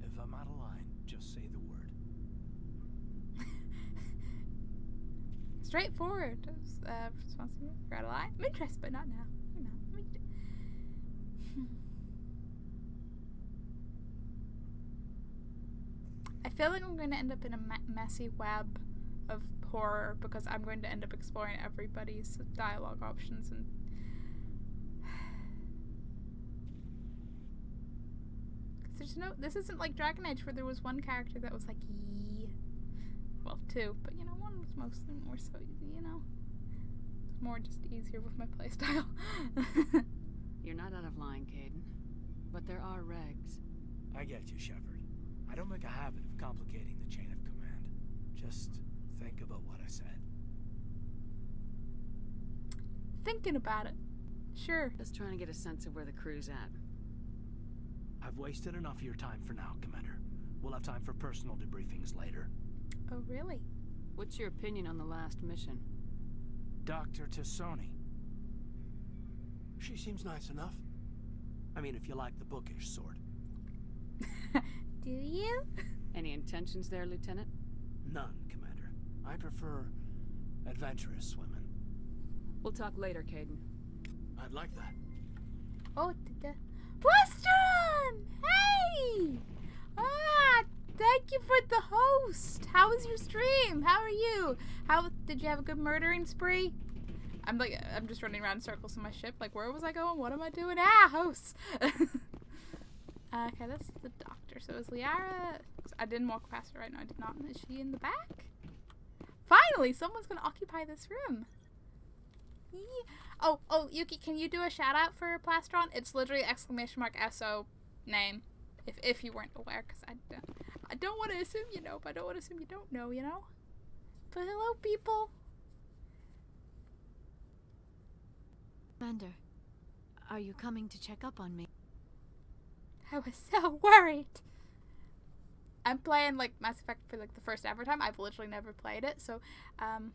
If I'm out of line, just say the word. Straightforward. Responsible. You're out of line. I'm interested, but not now. You're not. I feel like I'm going to end up in a messy web of horror because I'm going to end up exploring everybody's dialogue options and there's no, this isn't like Dragon Age where there was one character that was like, yee. Well, two, but you know, one was mostly more so, you know, it's more just easier with my playstyle. You're not out of line, Kaidan, but there are regs. I get you, Shepard. I don't make a habit of complicating the chain of command. Just think about what I said? Thinking about it. Sure. Just trying to get a sense of where the crew's at. I've wasted enough of your time for now, Commander. We'll have time for personal debriefings later. Oh, really? What's your opinion on the last mission? Dr. Tassoni. She seems nice enough. I mean, if you like the bookish sort. Do you? Any intentions there, Lieutenant? None, Commander. I prefer adventurous women. We'll talk later, Caden. I'd like that. Oh, Plastron! Hey! Thank you for the host. How was your stream? How are you? Did you have a good murdering spree? I'm just running around in circles in my ship. Like, where was I going? What am I doing? Host. Okay, that's the doctor. So is Liara? I didn't walk past her right now. I did not. Is she in the back? Finally, someone's gonna occupy this room. Oh, Yuki, can you do a shout out for Plastron? It's literally !SO name. If you weren't aware, because I don't want to assume you know, but I don't want to assume you don't know, you know? But hello, people. Commander, are you coming to check up on me? I was so worried. I'm playing like Mass Effect for like the first ever time. I've literally never played it, so I'm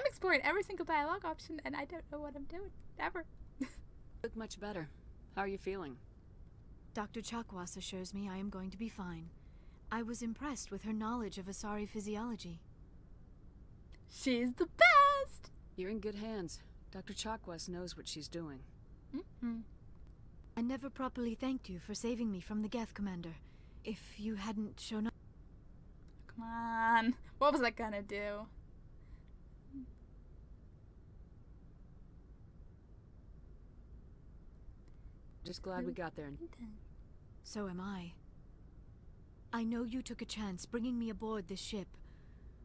exploring every single dialogue option, and I don't know what I'm doing ever. Look much better. How are you feeling? Dr. Chakwas assures me I am going to be fine. I was impressed with her knowledge of Asari physiology. She's the best! You're in good hands. Dr. Chakwas knows what she's doing. Mm-hmm. I never properly thanked you for saving me from the Geth, Commander. If you hadn't shown up... Come on. What was I gonna do? Just glad we got there. So am I. I know you took a chance bringing me aboard this ship.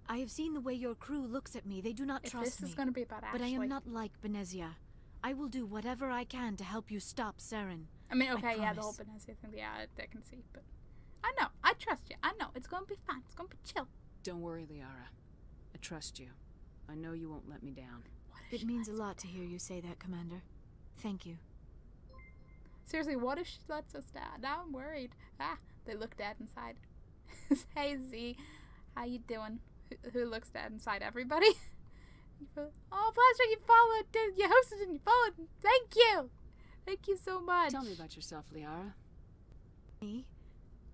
I have seen the way your crew looks at me. They do not trust me. This is gonna be about Ashley. But I am not like Benezia. I will do whatever I can to help you stop Saren. I mean, okay, yeah, the whole Benezia thing, yeah, I can see, but I know, I trust you. I know, it's gonna be fine. It's gonna be chill. Don't worry, Liara. I trust you. I know you won't let me down. It means a lot to hear you say that, Commander. Thank you. Seriously, what if she lets us down? Now I'm worried. They look dead inside. Hey, Z, how you doing? Who looks dead inside? Everybody? Oh, Blaster, you followed. You hosted and you followed. Thank you. Thank you so much. Tell me about yourself, Liara. Me?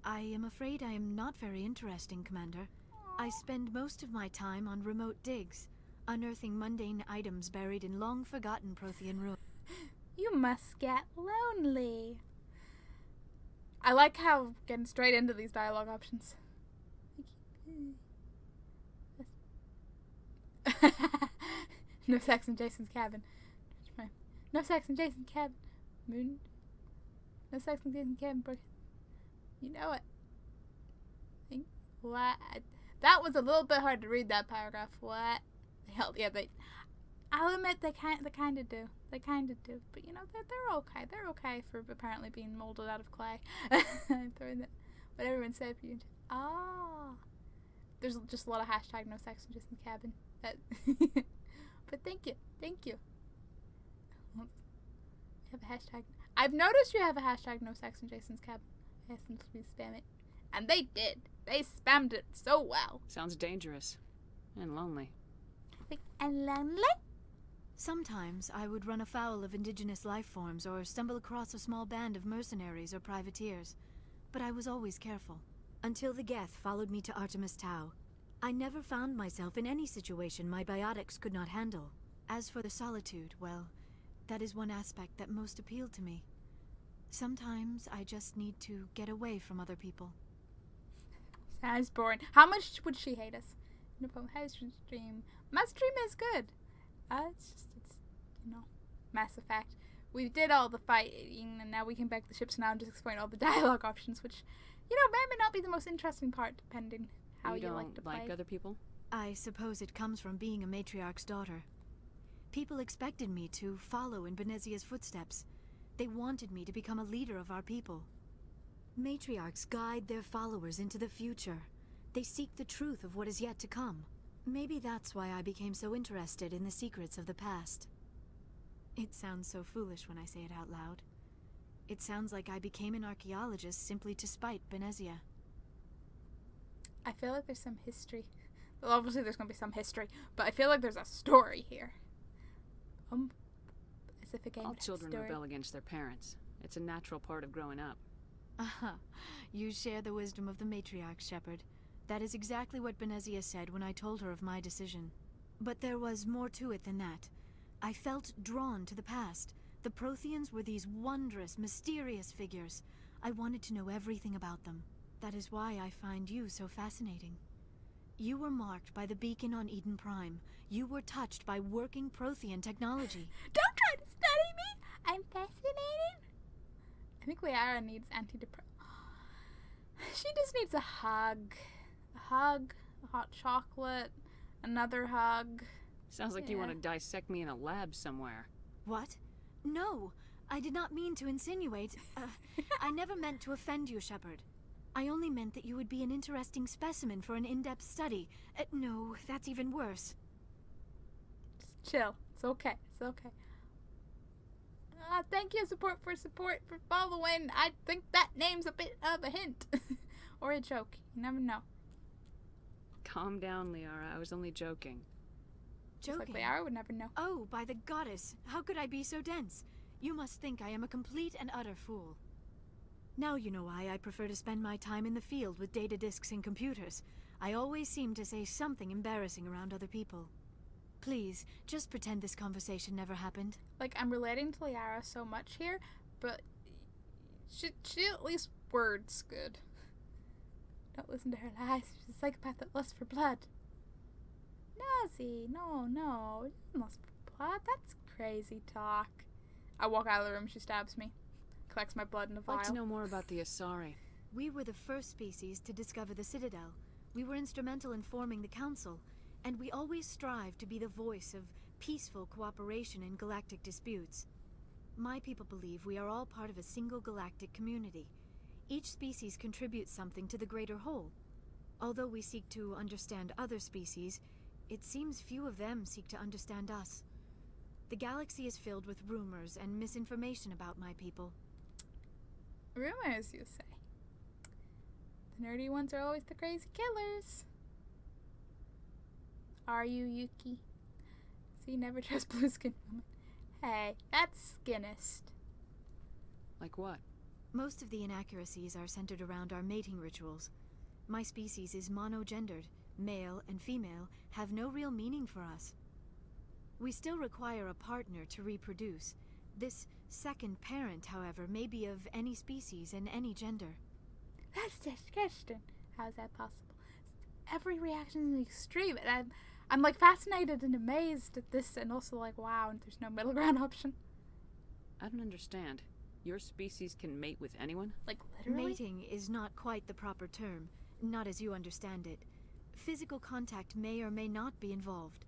I am afraid I am not very interesting, Commander. I spend most of my time on remote digs, unearthing mundane items buried in long-forgotten Prothean ruins. You must get lonely. I like how getting straight into these dialogue options. No sex in Jason's cabin. No sex in Jason's cabin. Moon. No sex in Jason's cabin, bro. You know it. What? That was a little bit hard to read, that paragraph. What? Hell, yeah, I'll admit they kind of do. They kind of do. But, you know, they're okay. They're okay for apparently being molded out of clay. I'm throwing that. What everyone said for you. There's just a lot of hashtag no sex in Jason's cabin. But thank you. Thank you. You have a hashtag. I've noticed you have a hashtag no sex in Jason's cabin. I asked them to please spam it. And they did. They spammed it so well. Sounds dangerous. And lonely. And lonely? Sometimes I would run afoul of indigenous life forms or stumble across a small band of mercenaries or privateers. But I was always careful. Until the Geth followed me to Artemis Tau. I never found myself in any situation my biotics could not handle. As for the solitude, well, that is one aspect that most appealed to me. Sometimes I just need to get away from other people. Sounds boring. How much would she hate us? No problem. How's your stream? My stream is good. It's you know, Mass Effect. We did all the fighting, and now we can back the ships. Now I'm just explaining all the dialogue options, which, you know, may not be the most interesting part, depending how you like to play. Like other people? I suppose it comes from being a matriarch's daughter. People expected me to follow in Benezia's footsteps. They wanted me to become a leader of our people. Matriarchs guide their followers into the future. They seek the truth of what is yet to come. Maybe that's why I became so interested in the secrets of the past. It sounds so foolish when I say it out loud. It sounds like I became an archaeologist simply to spite Benezia. I feel like there's some history. Well, obviously there's going to be some history, but I feel like there's a story here. As if a game All had a children story. rebel against their parents. It's a natural part of growing up. Aha. You share the wisdom of the matriarch, Shepard. That is exactly what Benezia said when I told her of my decision. But there was more to it than that. I felt drawn to the past. The Protheans were these wondrous, mysterious figures. I wanted to know everything about them. That is why I find you so fascinating. You were marked by the beacon on Eden Prime. You were touched by working Prothean technology. Don't try to study me! I'm fascinating. I think Liara needs antidepressant. She just needs a hug. A hug, a hot chocolate, another hug. Sounds like you want to dissect me in a lab somewhere. What? No, I did not mean to insinuate. I never meant to offend you, Shepard. I only meant that you would be an interesting specimen for an in-depth study. No, that's even worse. Just chill. It's okay. It's okay. Thank you, support for following. I think that name's a bit of a hint. Or a joke. You never know. Calm down, Liara. I was only joking. Just like Liara would never know. Oh, by the goddess. How could I be so dense? You must think I am a complete and utter fool. Now you know why I prefer to spend my time in the field with data disks and computers. I always seem to say something embarrassing around other people. Please, just pretend this conversation never happened. Like, I'm relating to Liara so much here, but she at least words good. Don't listen to her lies. She's a psychopath that lusts for blood. Nazi, no. You don't lust for blood. That's crazy talk. I walk out of the room, she stabs me. Collects my blood in a vial. I'd like to know more about the Asari. We were the first species to discover the Citadel. We were instrumental in forming the Council, and we always strive to be the voice of peaceful cooperation in galactic disputes. My people believe we are all part of a single galactic community. Each species contributes something to the greater whole. Although we seek to understand other species, it seems few of them seek to understand us. The galaxy is filled with rumors and misinformation about my people. Rumors, you say? The nerdy ones are always the crazy killers. Are you, Yuki? See, never trust blue skin woman. Hey, that's skinist. Like what? Most of the inaccuracies are centered around our mating rituals. My species is monogendered. Male and female have no real meaning for us. We still require a partner to reproduce. This second parent, however, may be of any species and any gender. That's disgusting. How is that possible? Every reaction is extreme, and I'm like fascinated and amazed at this, and also like, wow, and there's no middle ground option. I don't understand. Your species can mate with anyone? Like, literally? Mating is not quite the proper term, not as you understand it. Physical contact may or may not be involved,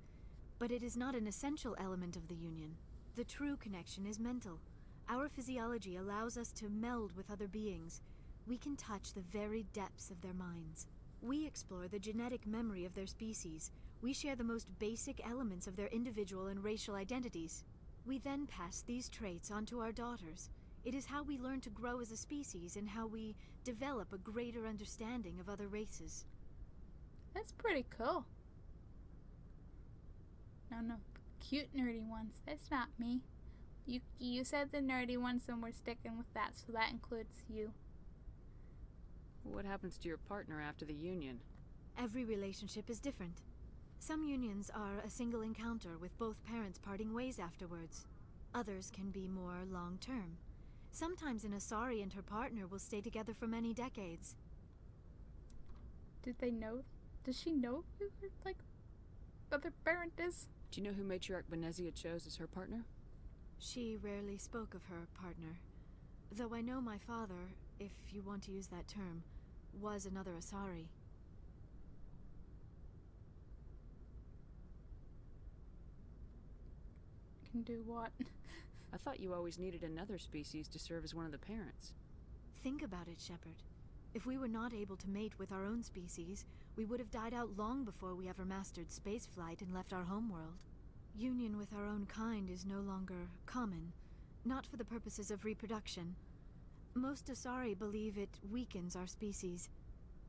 but it is not an essential element of the union. The true connection is mental. Our physiology allows us to meld with other beings. We can touch the very depths of their minds. We explore the genetic memory of their species. We share the most basic elements of their individual and racial identities. We then pass these traits onto our daughters. It is how we learn to grow as a species and how we develop a greater understanding of other races. That's pretty cool. No. Cute nerdy ones. That's not me. You said the nerdy ones and we're sticking with that, so that includes you. What happens to your partner after the union? Every relationship is different. Some unions are a single encounter with both parents parting ways afterwards. Others can be more long-term. Sometimes an Asari and her partner will stay together for many decades. Did they know? Does she know who her, like, other parent is? Do you know who Matriarch Benezia chose as her partner? She rarely spoke of her partner. Though I know my father, if you want to use that term, was another Asari. Can do what? I thought you always needed another species to serve as one of the parents. Think about it, Shepard. If we were not able to mate with our own species, we would have died out long before we ever mastered spaceflight and left our homeworld. Union with our own kind is no longer common, not for the purposes of reproduction. Most Asari believe it weakens our species.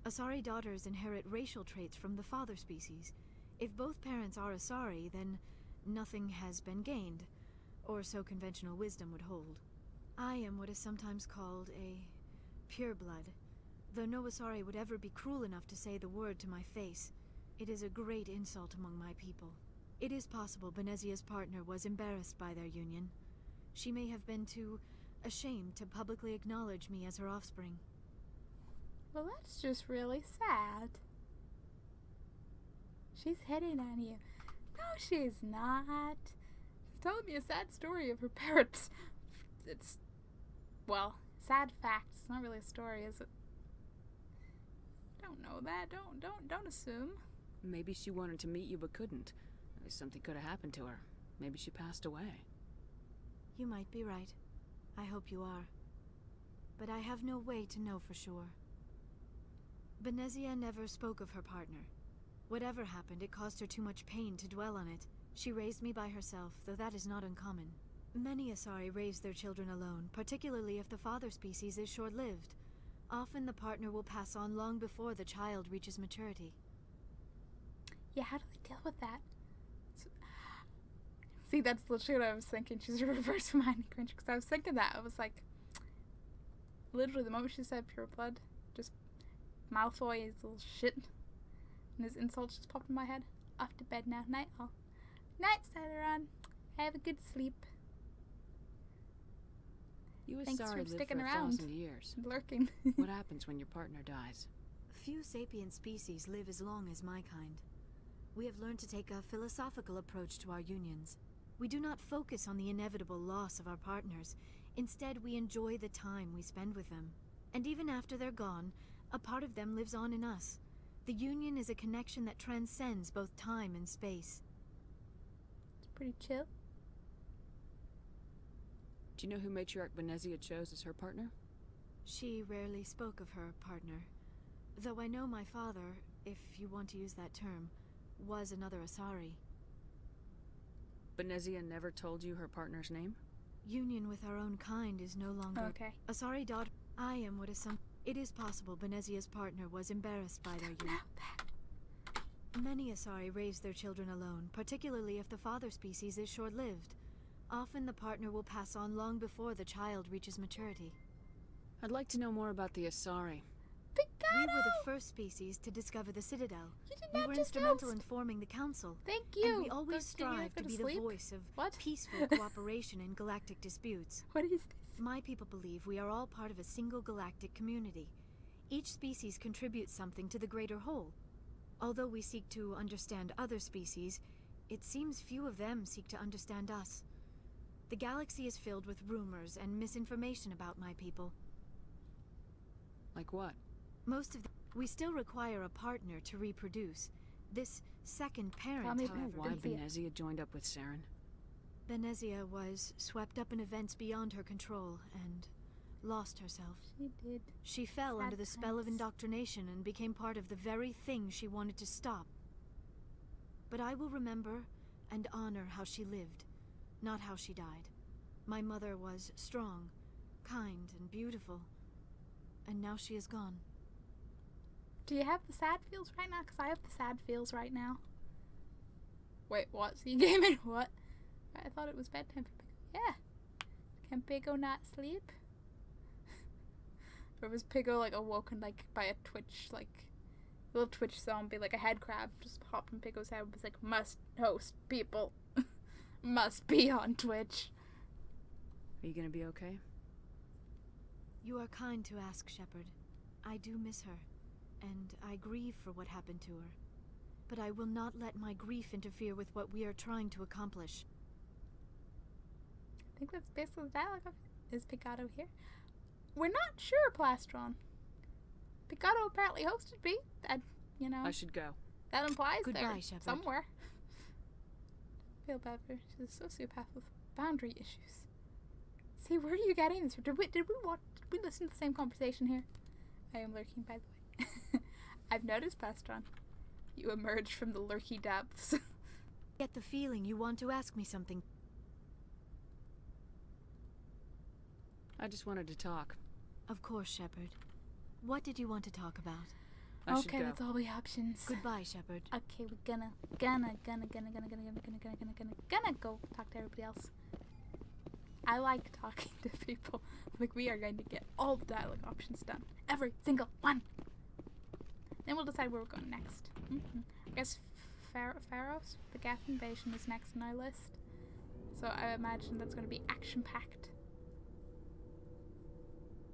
Asari daughters inherit racial traits from the father species. If both parents are Asari, then nothing has been gained, or so conventional wisdom would hold. I am what is sometimes called a pureblood, though no Asari would ever be cruel enough to say the word to my face. It is a great insult among my people. It is possible Benezia's partner was embarrassed by their union. She may have been too ashamed to publicly acknowledge me as her offspring. Well, that's just really sad. She's hitting on you. No, she's not. She's telling me a sad story of her parents. It's, well, sad fact. It's not really a story, is it? Don't know that. Don't assume. Maybe she wanted to meet you but couldn't. Something could have happened to her. Maybe she passed away. You might be right. I hope you are. But I have no way to know for sure. Benezia never spoke of her partner. Whatever happened, it caused her too much pain to dwell on it. She raised me by herself, though that is not uncommon. Many Asari raise their children alone, particularly if the father species is short-lived. Often the partner will pass on long before the child reaches maturity. Yeah, how do they deal with that? See, that's literally what I was thinking. She's a reverse Hermione Granger, because I was thinking that. I was like, literally the moment she said pure blood, just Malfoy is little shit, and his insults just popped in my head. Off to bed now. Night all. Night, Celeron. Have a good sleep. You Thanks Asari for lived sticking for around. 1,000 years. Lurking. What happens when your partner dies? Few sapient species live as long as my kind. We have learned to take a philosophical approach to our unions. We do not focus on the inevitable loss of our partners. Instead, we enjoy the time we spend with them. And even after they're gone, a part of them lives on in us. The union is a connection that transcends both time and space. It's pretty chill. Do you know who Matriarch Benezia chose as her partner? She rarely spoke of her partner. Though I know my father, if you want to use that term, was another Asari. Benezia never told you her partner's name? Union with our own kind is no longer... Okay. Asari daughter... I am what is some... It is possible Benezia's partner was embarrassed by their union. Many Asari raise their children alone, particularly if the father species is short-lived. Often the partner will pass on long before the child reaches maturity. I'd like to know more about the Asari. We were the first species to discover the Citadel. You did We not were just instrumental host. in forming the Council. Thank you. And we always strive to be the sleep? voice of What? peaceful cooperation in galactic disputes. What is this? My people believe we are all part of a single galactic community. Each species contributes something to the greater whole. Although we seek to understand other species, it seems few of them seek to understand us. The galaxy is filled with rumors and misinformation about my people. Like what? Most of them. We still require a partner to reproduce. This second parent, Tell me however... Why Benezia joined up with Saren? Benezia was swept up in events beyond her control and lost herself. She did. She fell Sad under the spell of times. indoctrination and became part of the very thing she wanted to stop. But I will remember and honor how she lived, not how she died. My mother was strong, kind, and beautiful, and now she is gone. Do you have the sad feels right now? Because I have the sad feels right now. Wait, what? So you gave me what? I thought it was bedtime for Pigo. Yeah. Can Pigo not sleep? Or was Pigo like awoken like by a Twitch, like a little Twitch zombie, like a head crab just popped in Pigo's head and was like, must host people. Must be on Twitch. Are you gonna be okay? You are kind to ask, Shepard. I do miss her, and I grieve for what happened to her. But I will not let my grief interfere with what we are trying to accomplish. I think that's basically the dialogue of it. Is Picado here? We're not sure, Plastron. Picado apparently hosted me. That, you know. I should go. That implies Goodbye, they're Shepard. somewhere. I feel bad for her. She's a sociopath with boundary issues. See, where are you getting this? Did we listen to the same conversation here? I am lurking, by the way. I've noticed, Pastron. You emerged from the lurky depths. Get the feeling you want to ask me something. I just wanted to talk. Of course, Shepard. What did you want to talk about? Okay, that's all the options. Goodbye, Shepard. Okay, we're gonna go talk to everybody else. I like talking to people. Like, we are going to get all the dialogue options done. Every single one. Then we'll decide where we're going next. I guess Pharos, the Geth invasion, is next on our list. So I imagine that's going to be action-packed.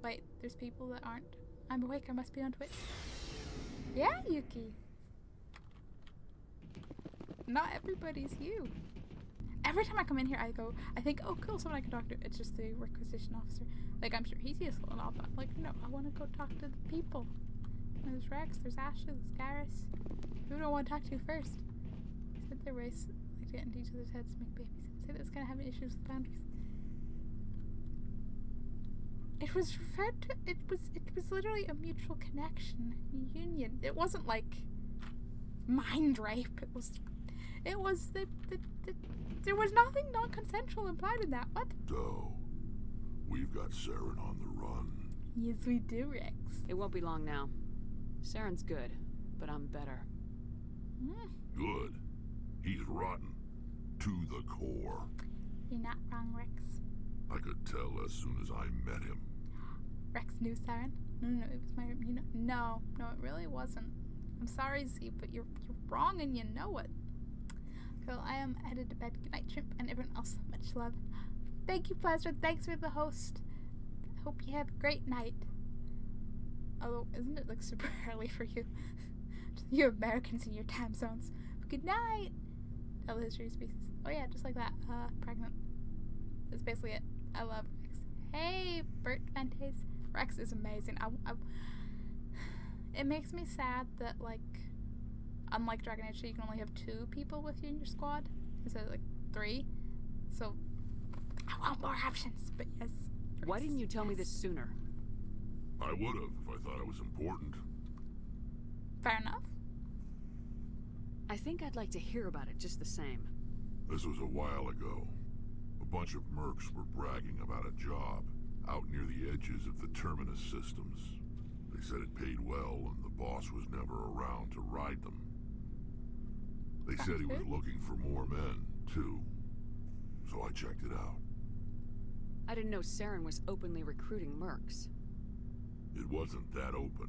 Wait, there's people that aren't. I'm awake, I must be on Twitch. Yeah, Yuki. Not everybody's you. Every time I come in here, I think, oh cool, someone I can talk to. It's just the requisition officer. Like, I'm sure he's useful and all, but like, no, I want to go talk to the people. There's Rex, there's Ashley, there's Garrus. Who do I want to talk to first? Said their race like to get into each other's heads to make babies. Say that's kind of having issues with boundaries. It was referred to. It was literally a mutual connection, union. It wasn't like mind rape. It was there was nothing non-consensual implied in that. What? So, we've got Saren on the run. Yes, we do, Rex. It won't be long now. Saren's good, but I'm better. Good. He's rotten. To the core. You're not wrong, Rex. I could tell as soon as I met him. Rex knew Saren? No, it was my... No, it really wasn't. I'm sorry, Z, but you're wrong and you know it. Well, I am headed to bed. Good night, Shrimp, and everyone else. Much love. Thank you, Plasma. Thanks for the host. I hope you have a great night. Although, isn't it like super early for you? You Americans in your time zones. Good night. Tell the history of species. Oh yeah, just like that. Pregnant. That's basically it. I love Rex. Hey, Bert Ventes. Rex is amazing. It makes me sad that, like, unlike Dragon Age 2, you can only have 2 people with you in your squad instead of like 3. So I want more options. But yes. Rex, why didn't you tell me this sooner? I would have if I thought it was important. Fair enough. I think I'd like to hear about it just the same. This was a while ago. A bunch of mercs were bragging about a job out near the edges of the Terminus systems. They said it paid well and the boss was never around to ride them. They said he was looking for more men, too. So I checked it out. I didn't know Saren was openly recruiting mercs. It wasn't that open,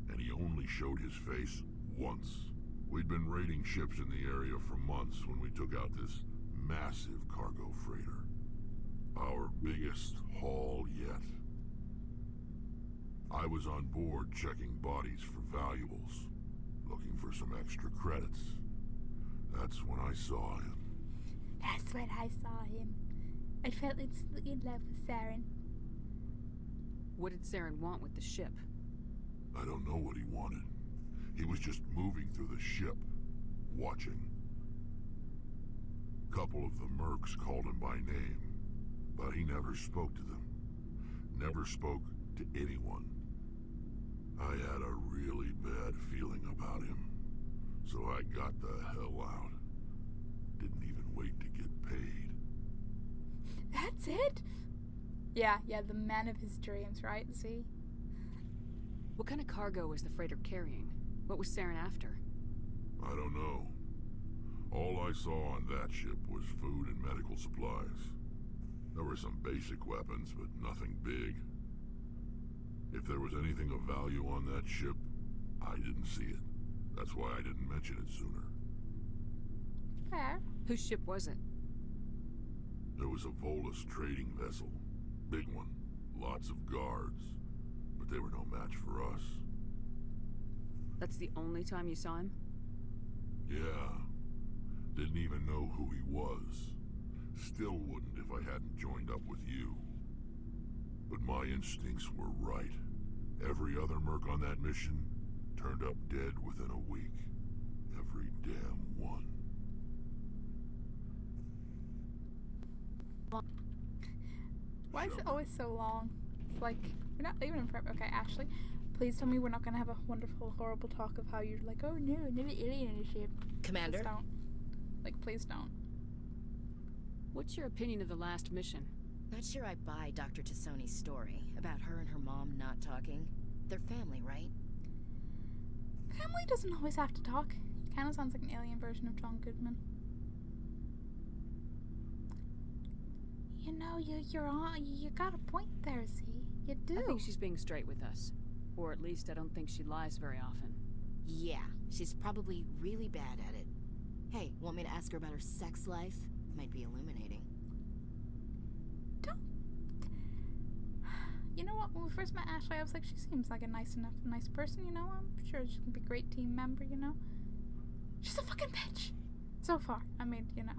and he only showed his face once. We'd been raiding ships in the area for months when we took out this massive cargo freighter. Our biggest haul yet. I was on board checking bodies for valuables, looking for some extra credits. That's when I saw him. That's when I saw him. I felt instantly in love with Saren. What did Saren want with the ship? I don't know what he wanted. He was just moving through the ship, watching. A couple of the mercs called him by name, but he never spoke to them. Never spoke to anyone. I had a really bad feeling about him, so I got the hell out. Didn't even wait to get paid. That's it? Yeah, the man of his dreams, right? See? What kind of cargo was the freighter carrying? What was Saren after? I don't know. All I saw on that ship was food and medical supplies. There were some basic weapons, but nothing big. If there was anything of value on that ship, I didn't see it. That's why I didn't mention it sooner. Fair. Whose ship was it? There was a Volus trading vessel. Big one. Lots of guards. But they were no match for us. That's the only time you saw him? Yeah. Didn't even know who he was. Still wouldn't if I hadn't joined up with you. But my instincts were right. Every other merc on that mission turned up dead within a week. Every damn one. Why is it always so long? It's like, we're not leaving in forever. Okay, Ashley, Please tell me we're not gonna have a wonderful, horrible talk of how you're like, oh no, another alien in the ship. Commander? Please don't. Like, please don't. What's your opinion of the last mission? Not sure I buy Dr. Tassoni's story about her and her mom not talking. They're family, right? Family doesn't always have to talk. He kind of sounds like an alien version of John Goodman. You know, you got a point there, Z. You do. I think she's being straight with us. Or at least I don't think she lies very often. Yeah, she's probably really bad at it. Hey, want me to ask her about her sex life? Might be illuminating. You know what? When we first met Ashley, I was like, she seems like a nice person, you know? I'm sure she's gonna be a great team member, you know? She's a fucking bitch! So far. I mean, you know,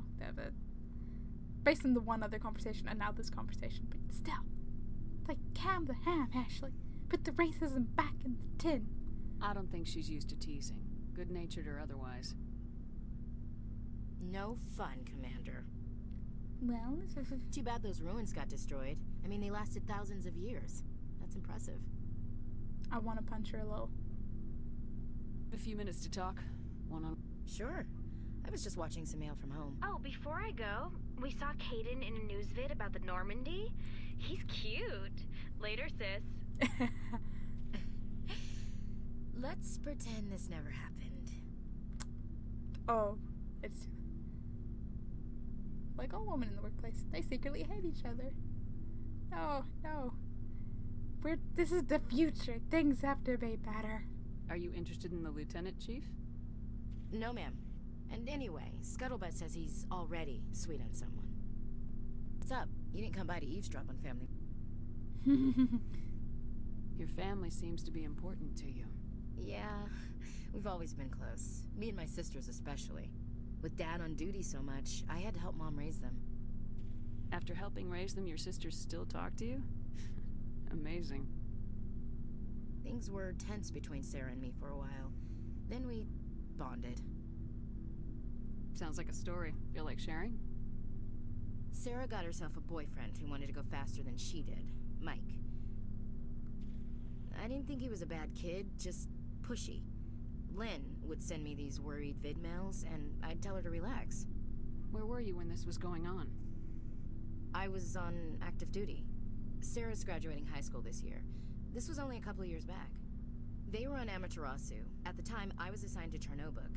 based on the one other conversation and now this conversation, but still. It's like, calm the ham, Ashley. Put the racism back in the tin. I don't think she's used to teasing, good-natured or otherwise. No fun, Commander. Well, too bad those ruins got destroyed. I mean, they lasted thousands of years. That's impressive. I want to punch her a little. A few minutes to talk. One-on. Sure. I was just watching some mail from home. Oh, before I go, we saw Caden in a news vid about the Normandy. He's cute. Later, sis. Let's pretend this never happened. Oh, it's like all women in the workplace. They secretly hate each other. No. This is the future. Things have to be better. Are you interested in the lieutenant, Chief? No, ma'am. And anyway, Scuttlebutt says he's already sweet on someone. What's up? You didn't come by to eavesdrop on family. Your family seems to be important to you. Yeah, we've always been close. Me and my sisters especially. With Dad on duty so much, I had to help Mom raise them. After helping raise them, your sisters still talk to you? Amazing. Things were tense between Sarah and me for a while. Then we bonded. Sounds like a story. Feel like sharing? Sarah got herself a boyfriend who wanted to go faster than she did, Mike. I didn't think he was a bad kid, just pushy. Lynn would send me these worried vid mails, and I'd tell her to relax. Where were you when this was going on? I was on active duty. Sarah's graduating high school this year. This was only a couple of years back. They were on Amaterasu. At the time, I was assigned to Chernobog.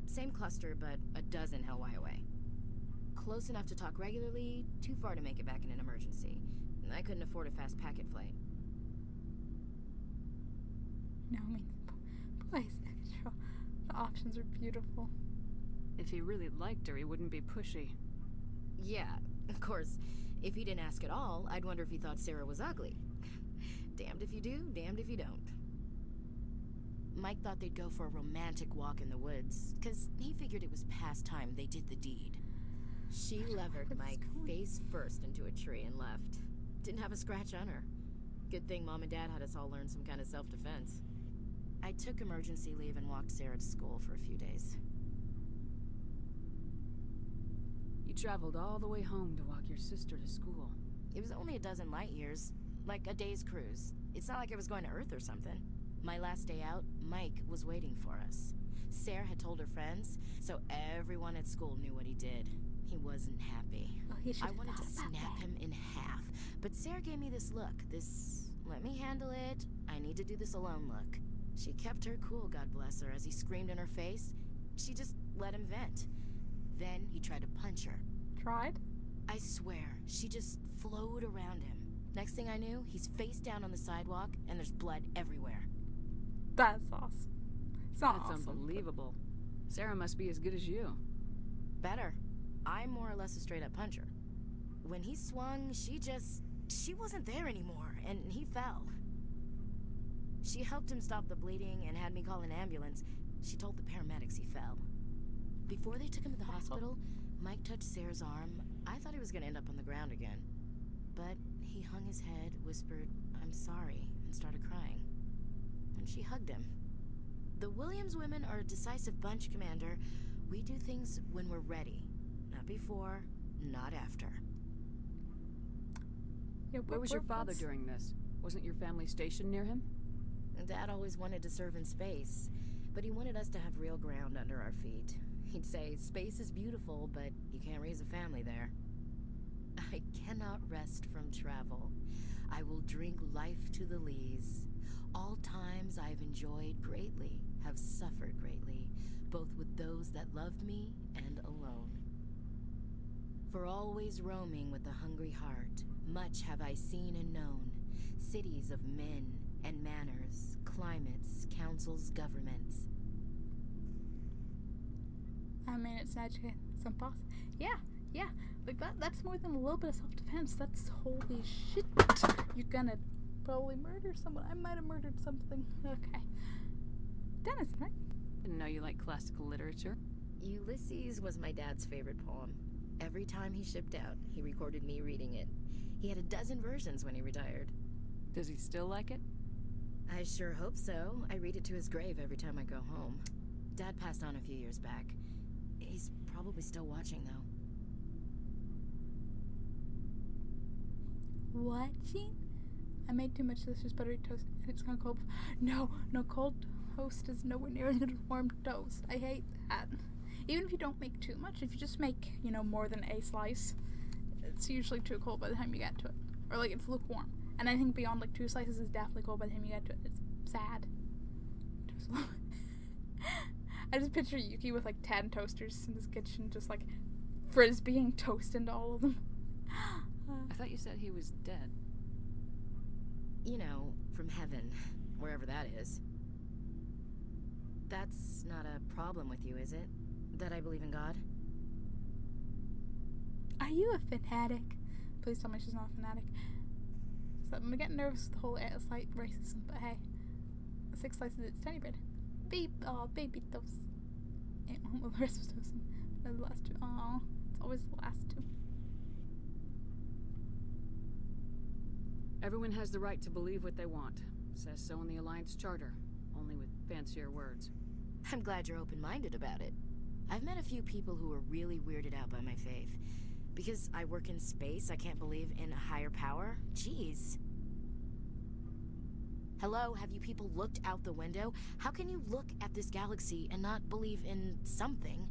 Same cluster, but a dozen LY away. Close enough to talk regularly, too far to make it back in an emergency. I couldn't afford a fast packet flight. No, I mean, boys, the options are beautiful. If he really liked her, he wouldn't be pushy. Yeah, of course. If he didn't ask at all, I'd wonder if he thought Sarah was ugly. Damned if you do, damned if you don't. Mike thought they'd go for a romantic walk in the woods, 'cause he figured it was past time they did the deed. She levered Mike face first into a tree and left. Didn't have a scratch on her. Good thing Mom and Dad had us all learn some kind of self-defense. I took emergency leave and walked Sarah to school for a few days. You traveled all the way home to walk your sister to school. It was only a dozen light years, like a day's cruise. It's not like I was going to Earth or something. My last day out, Mike was waiting for us. Sarah had told her friends, so everyone at school knew what he did. He wasn't happy. Well, I wanted to snap him in half, but Sarah gave me this look, this let me handle it, I need to do this alone look. She kept her cool, God bless her, as he screamed in her face. She just let him vent. Then he tried to punch her. Tried? I swear, she just flowed around him. Next thing I knew, he's face down on the sidewalk, and there's blood everywhere. That's awesome. That's awesome, unbelievable. Sarah must be as good as you. Better. I'm more or less a straight-up puncher. When he swung, she wasn't there anymore, and he fell. She helped him stop the bleeding and had me call an ambulance. She told the paramedics he fell. Before they took him to the hospital, Mike touched Sarah's arm. I thought he was gonna end up on the ground again. But he hung his head, whispered, "I'm sorry," and started crying. And she hugged him. The Williams women are a decisive bunch, Commander. We do things when we're ready. Not before, not after. Yeah, Where was your father during this? Wasn't your family stationed near him? Dad always wanted to serve in space, but he wanted us to have real ground under our feet. He'd say, space is beautiful, but you can't raise a family there. I cannot rest from travel. I will drink life to the lees. All times I've enjoyed greatly, have suffered greatly, both with those that loved me and alone. For always roaming with a hungry heart, much have I seen and known, cities of men and manners, climates, councils, governments. I mean, it's actually some boss. Yeah. Like that's more than a little bit of self-defense. That's holy shit. You're gonna probably murder someone. I might have murdered something. Okay. Dennis, right? Didn't know you like classical literature. Ulysses was my dad's favorite poem. Every time he shipped out, he recorded me reading it. He had a dozen versions when he retired. Does he still like it? I sure hope so. I read it to his grave every time I go home. Dad passed on a few years back. He's probably still watching, though. Watching? I made too much delicious buttery toast and it's gone cold. No, cold toast is nowhere near as good as warm toast. I hate that. Even if you don't make too much, if you just make, more than a slice, it's usually too cold by the time you get to it. Or like it's lukewarm. And I think beyond like 2 slices is definitely cold by the time you get to it. It's sad. I just picture Yuki with like 10 toasters in his kitchen, just like frisbeeing toast into all of them. I thought you said he was dead. You know, from heaven, wherever that is. That's not a problem with you, is it? That I believe in God? Are you a fanatic? Please tell me she's not a fanatic. So I'm getting nervous with the whole slight racism, but hey. 6 slices, it's tiny bread. Baby toast. Well, the rest was toast. No, the last 2. Oh, it's always the last 2. Everyone has the right to believe what they want. Says so in the Alliance Charter, only with fancier words. I'm glad you're open-minded about it. I've met a few people who are really weirded out by my faith. Because I work in space, I can't believe in a higher power? Jeez. Hello, have you people looked out the window? How can you look at this galaxy and not believe in something?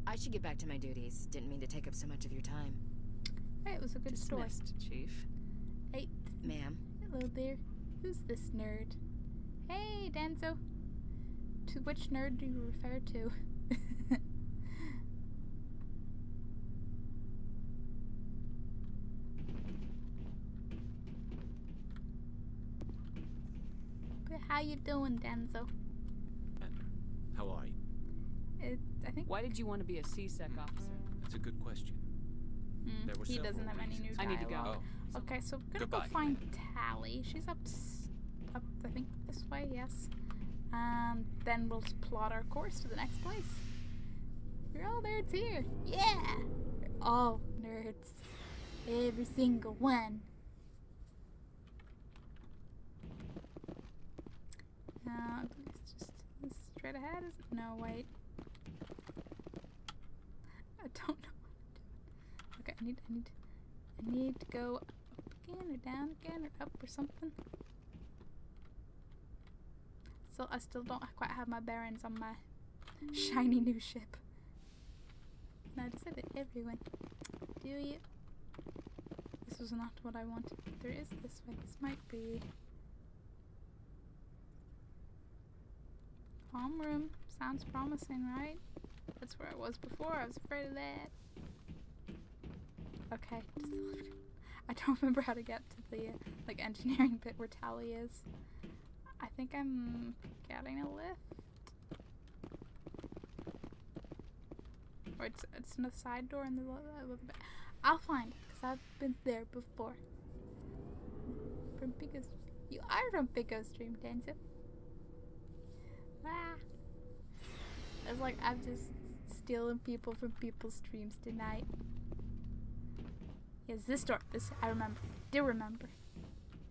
I should get back to my duties. Didn't mean to take up so much of your time. Hey, it was a good story. Chief. Hey. Ma'am. Hello there. Who's this nerd? Hey, Denzo. To which nerd do you refer to? How you doing, Denzo? How are you? I think. Why did you want to be a C-Sec officer? That's a good question. He doesn't have any new dialogue. I need to go. Okay, so we're gonna Goodbye, go find Tally. She's up, I think this way, yes. And then we'll plot our course to the next place. You're all nerds here. Yeah! We're all nerds. Every single one. It's just straight ahead, is it? No, wait. I don't know what I'm doing. Okay, I need to go up again or down again or up or something. So I still don't quite have my bearings on my shiny new ship. Now to say that everyone, do you? This was not what I wanted. There is this way. This might be homeroom. Sounds promising, right? That's where I was before. I was afraid of that. Okay. I don't remember how to get to the engineering bit where Tally is. I think I'm getting a lift. Or it's in the side door in the back. I'll find it because I've been there before. From Pico's. You are from Pico's Stream, Denzo. Ah. It's like I'm just stealing people from people's streams tonight. Yes, this door. This I remember. Do remember.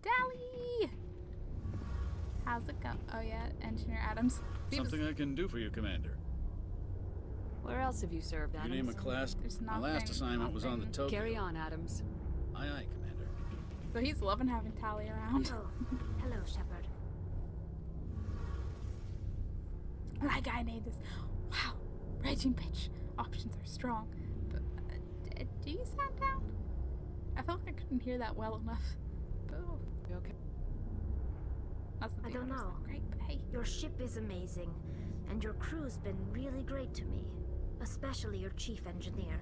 Dally! How's it go? Oh yeah, Engineer Adams. Something I can do for you, Commander. Where else have you served, Adams? You name a class. My last assignment was on the Tokyo. Carry on, Adams. Aye, aye, Commander. So he's loving having Tally around. Oh, hello, Shepard. Like I need this. Wow, raging bitch. Options are strong. But do you sound down? I felt like I couldn't hear that well enough. But You okay? I don't know. Great, but hey. Your ship is amazing, and your crew's been really great to me, especially your chief engineer.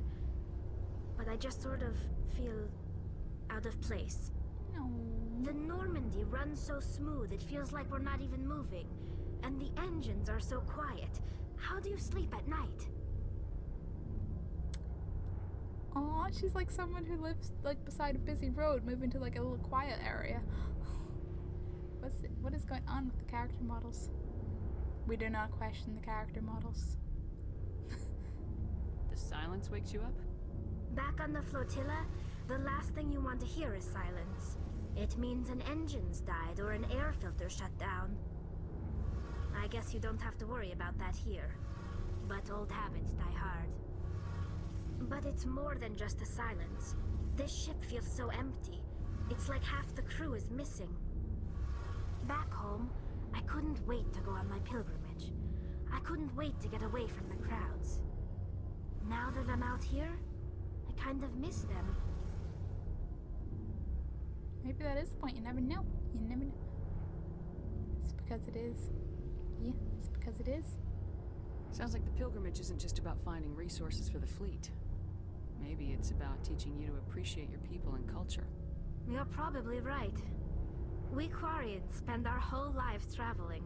But I just sort of feel out of place. No. The Normandy runs so smooth it feels like we're not even moving, and the engines are so quiet. How do you sleep at night? Aw, she's like someone who lives like beside a busy road, moving to like a little quiet area. What is going on with the character models? We do not question the character models. The silence wakes you up? Back on the flotilla, the last thing you want to hear is silence. It means an engine's died or an air filter shut down. I guess you don't have to worry about that here. But old habits die hard. But it's more than just the silence. This ship feels so empty. It's like half the crew is missing. Back home, I couldn't wait to go on my pilgrimage. I couldn't wait to get away from the crowds. Now that I'm out here, I kind of miss them. Maybe that is the point. You never know. You never know. It's because it is. Yeah, it's because it is. Sounds like the pilgrimage isn't just about finding resources for the fleet. Maybe it's about teaching you to appreciate your people and culture. You're probably right. We Quarians spend our whole lives traveling,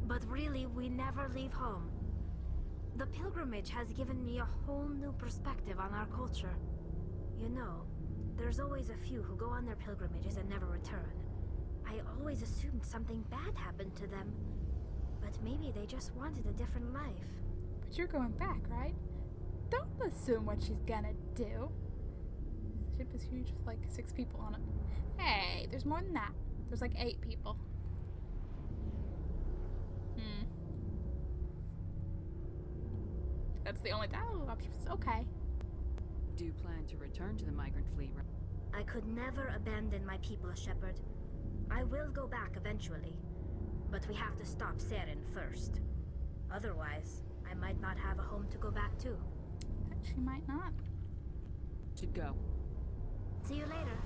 but really we never leave home. The pilgrimage has given me a whole new perspective on our culture. You know, there's always a few who go on their pilgrimages and never return. I always assumed something bad happened to them, but maybe they just wanted a different life. But you're going back, right? Don't assume what she's gonna do. The ship is huge with like 6 people on it. Hey, there's more than that. There's like 8 people. That's the only dialogue options. Okay. Do you plan to return to the migrant fleet? I could never abandon my people, Shepard. I will go back eventually, but we have to stop Saren first. Otherwise, I might not have a home to go back to. She might not. Should go. See you later.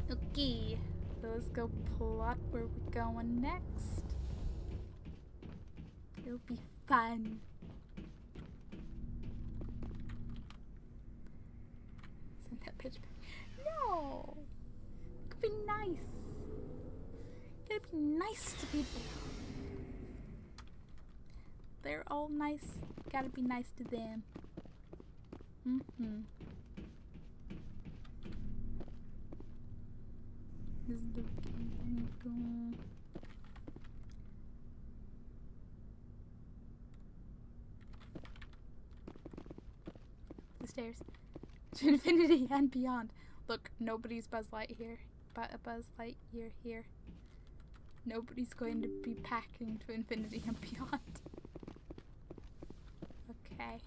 Okay. So let's go plot where we're going next. It'll be fun. Send that pitch back. No! It could be nice. It could be nice to people. They're all nice. Gotta be nice to them. This is the game. The stairs to infinity and beyond. Look, nobody's Buzz Lightyear, but a Buzz Lightyear here. Nobody's going to be packing to infinity and beyond. Okay.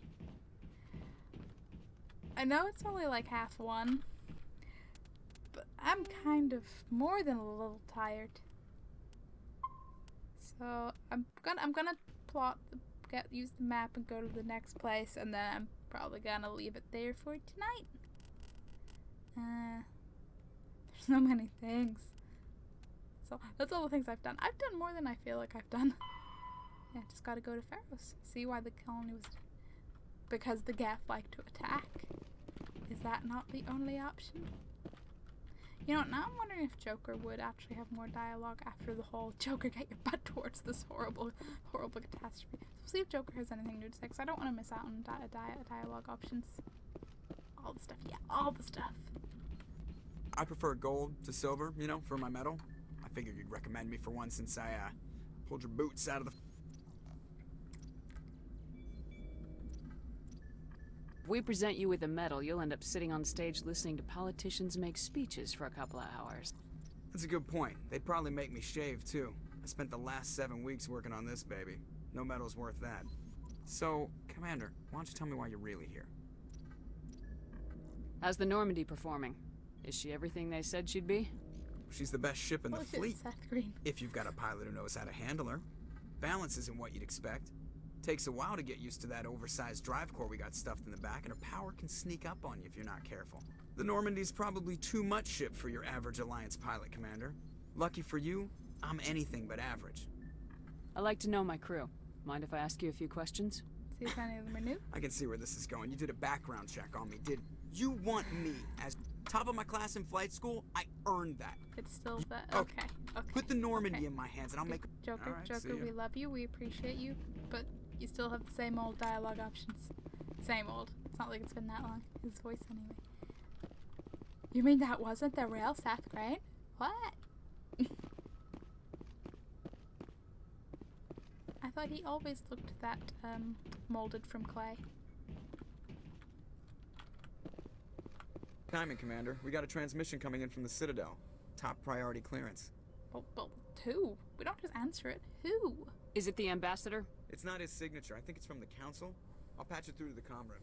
I know it's only like 1:30, but I'm kind of more than a little tired. So I'm gonna use the map and go to the next place, and then I'm probably gonna leave it there for tonight. There's so many things. So that's all the things I've done. I've done more than I feel like I've done. Yeah, just gotta go to Pharos. See why the colony was... Because the Geth like to attack. Is that not the only option? You know, now I'm wondering if Joker would actually have more dialogue after the whole Joker get your butt towards this horrible, horrible catastrophe. So we'll see if Joker has anything new to say, because I don't want to miss out on dialogue options. All the stuff, yeah, all the stuff. I prefer gold to silver, you know, for my medal. I figured you'd recommend me for one since I, pulled your boots out of the... If we present you with a medal, you'll end up sitting on stage listening to politicians make speeches for a couple of hours. That's a good point. They'd probably make me shave, too. I spent the last 7 weeks working on this baby. No medal's worth that. So, Commander, why don't you tell me why you're really here? How's the Normandy performing? Is she everything they said she'd be? She's the best ship in the fleet. Seth Green. If you've got a pilot who knows how to handle her. Balance isn't what you'd expect. Takes a while to get used to that oversized drive core we got stuffed in the back, and her power can sneak up on you if you're not careful. The Normandy's probably too much ship for your average Alliance pilot, Commander. Lucky for you, I'm anything but average. I like to know my crew. Mind if I ask you a few questions? See if any of them are new. I can see where this is going. You did a background check on me. Did you want me as top of my class in flight school? I earned that. It's still that. Okay. Put the Normandy in my hands and I'll make... Joker, right, Joker, we love you. We appreciate you. But you still have the same old dialogue options. Same old. It's not like it's been that long. His voice anyway. You mean that wasn't the real Seth Grant? What? I thought he always looked that molded from clay. Timing, Commander. We got a transmission coming in from the Citadel. Top priority clearance. Well, who? We don't just answer it. Who? Is it the Ambassador? It's not his signature. I think it's from the Council. I'll patch it through to the comm room.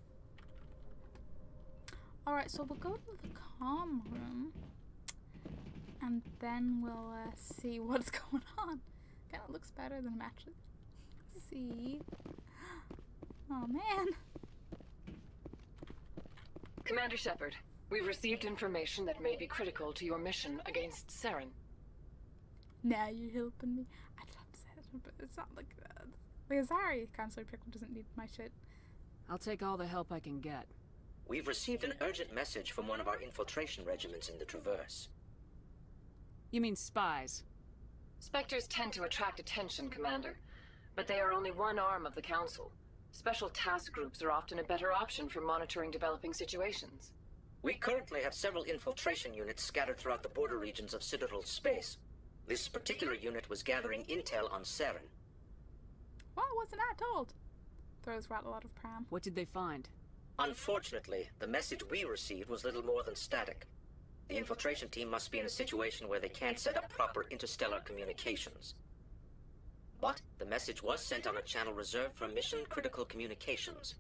Alright, so we'll go to the comm room. And then we'll see what's going on. Kinda looks better than I'm actually... see. Oh man. Commander Shepard, we've received information that may be critical to your mission against Saren. Now you're helping me. I'd love to say it, but it's not like that. Like, sorry, Counselor Pickle doesn't need my shit. I'll take all the help I can get. We've received an urgent message from one of our infiltration regiments in the Traverse. You mean spies? Spectres tend to attract attention, Commander. But they are only one arm of the Council. Special task groups are often a better option for monitoring developing situations. We currently have several infiltration units scattered throughout the border regions of Citadel space. This particular unit was gathering intel on Saren. Why wasn't I told? Throws rattle out of pram. What did they find? Unfortunately, the message we received was little more than static. The infiltration team must be in a situation where they can't set up proper interstellar communications. But the message was sent on a channel reserved for mission-critical communications.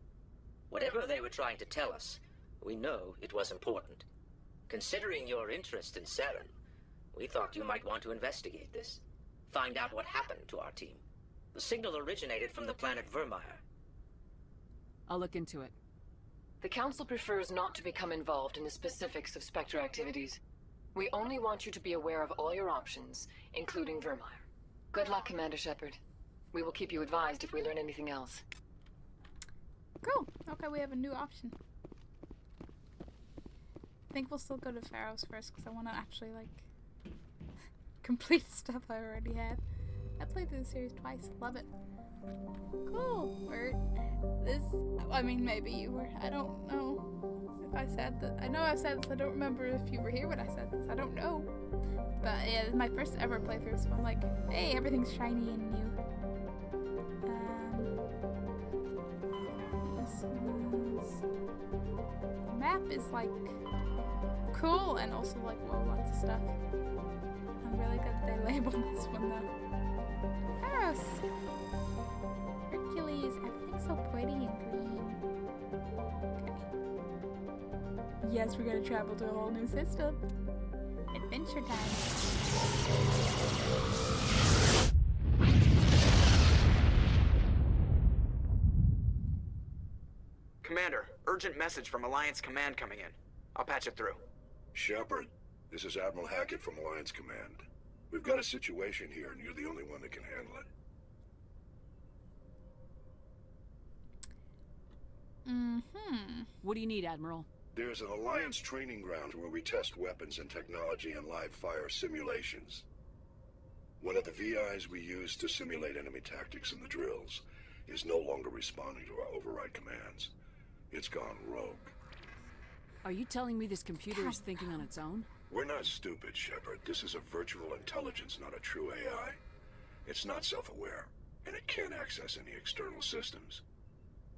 Whatever they were trying to tell us, we know it was important. Considering your interest in Saren, we thought you might want to investigate this. Find out what happened to our team. The signal originated from the planet Vermeer. I'll look into it. The Council prefers not to become involved in the specifics of Spectre activities. We only want you to be aware of all your options, including Vermeer. Good luck, Commander Shepard. We will keep you advised if we learn anything else. Cool. Okay, we have a new option. I think we'll still go to Pharaoh's first because I want to actually, like, complete stuff I already have. I played through the series twice. Love it. Cool. I mean, maybe you were. I don't know if I said that. I know I've said this. I don't remember if you were here when I said this. I don't know. But yeah, it's my first ever playthrough, so I'm like, hey, everything's shiny and new. The map is like cool and also like, whoa, lots of stuff. I'm really glad they labeled this one though. Pharaohs! Hercules, everything's so pretty and green. Okay. Yes, we're gonna travel to a whole new system. Adventure time. Commander, urgent message from Alliance Command coming in. I'll patch it through. Shepard, this is Admiral Hackett from Alliance Command. We've got a situation here, and you're the only one that can handle it. What do you need, Admiral? There's an Alliance training ground where we test weapons and technology in live-fire simulations. One of the VIs we use to simulate enemy tactics in the drills is no longer responding to our override commands. It's gone rogue. Are you telling me this computer is thinking on its own? We're not stupid, Shepard. This is a virtual intelligence, not a true AI. It's not self-aware, and it can't access any external systems.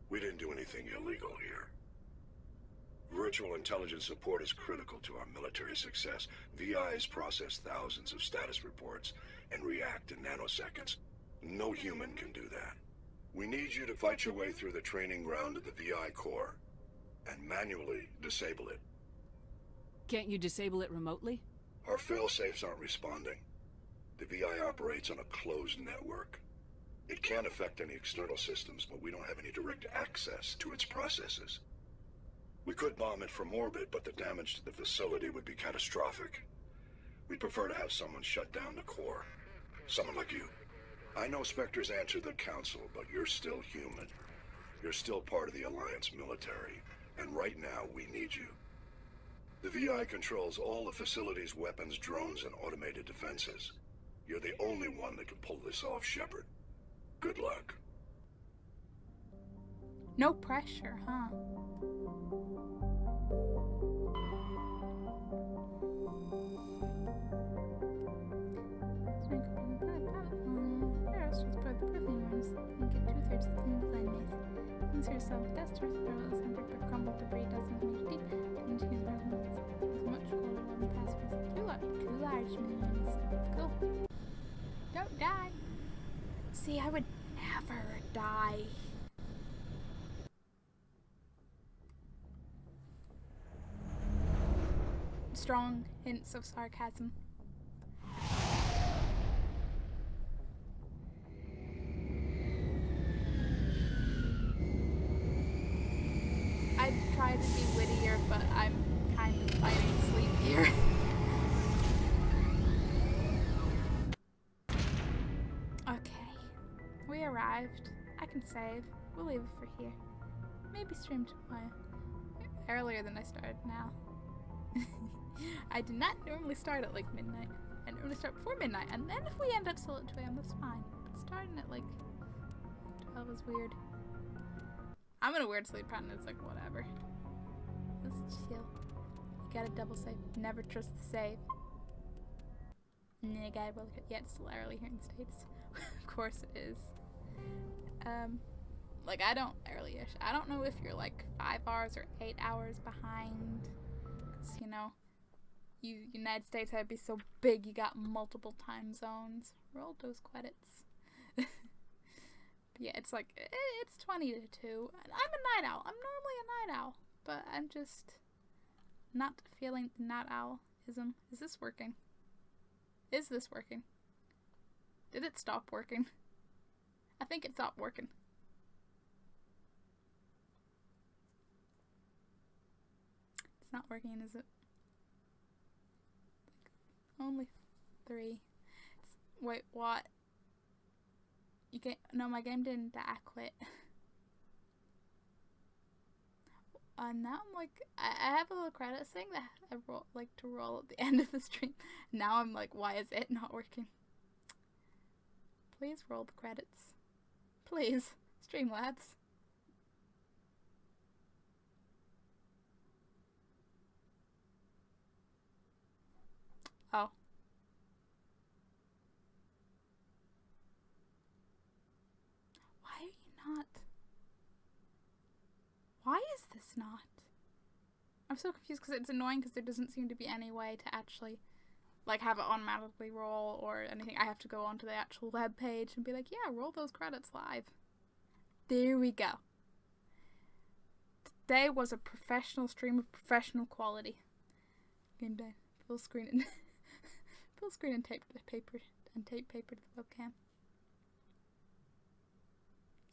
We didn't do anything illegal here. Virtual intelligence support is critical to our military success. VIs process thousands of status reports and react in nanoseconds. No human can do that. We need you to fight your way through the training ground of the VI core and manually disable it. Can't you disable it remotely? Our fail-safes aren't responding. The VI operates on a closed network. It can affect any external systems, but we don't have any direct access to its processes. We could bomb it from orbit, but the damage to the facility would be catastrophic. We'd prefer to have someone shut down the core. Someone like you. I know Spectres answer the Council, but you're still human. You're still part of the Alliance military, and right now we need you. The VI controls all the facility's weapons, drones, and automated defenses. You're the only one that can pull this off, Shepard. Good luck. No pressure, huh? Once you're self-destruct, the center but crumbled debris doesn't reach deep. And choose as much cold on the past was too large millions. Cool. Don't die. See, I would never die. Strong hints of sarcasm. I'd try to be wittier, but I'm kind of fighting sleep here. Okay. We arrived. I can save. We'll leave it for here. Maybe stream tomorrow. Earlier than I started now. I do not normally start at like midnight. I normally start before midnight, and then if we end up still at 2 AM, that's fine. But starting at like 12 is weird. I'm in a weird sleep pattern. It's like whatever. Let's chill. You gotta double save. Never trust the save. Nigga, well, yeah, it's still early here in the States. Of course it is. Like I don't early-ish. I don't know if you're like 5 hours or 8 hours behind. Cause you know, United States would be so big. You got multiple time zones. Roll those credits. Yeah, it's like, it's 20 to 2. I'm a night owl. I'm normally a night owl. But I'm just not feeling the night owl-ism. Is this working? Is this working? Did it stop working? I think it stopped working. It's not working, is it? Only 3. Wait, what? You can't, no, my game didn't die. I quit. Now I'm like, I have a little credits thing that I like to roll at the end of the stream. Now I'm like, why is it not working? Please roll the credits. Please, Streamlabs. Oh. Why are you not? Why is this not? I'm so confused because it's annoying because there doesn't seem to be any way to actually like have it automatically roll or anything. I have to go onto the actual web page and be like, yeah, roll those credits live. There we go. Today was a professional stream of professional quality. Game day. Full screen and full screen and tape paper to the webcam.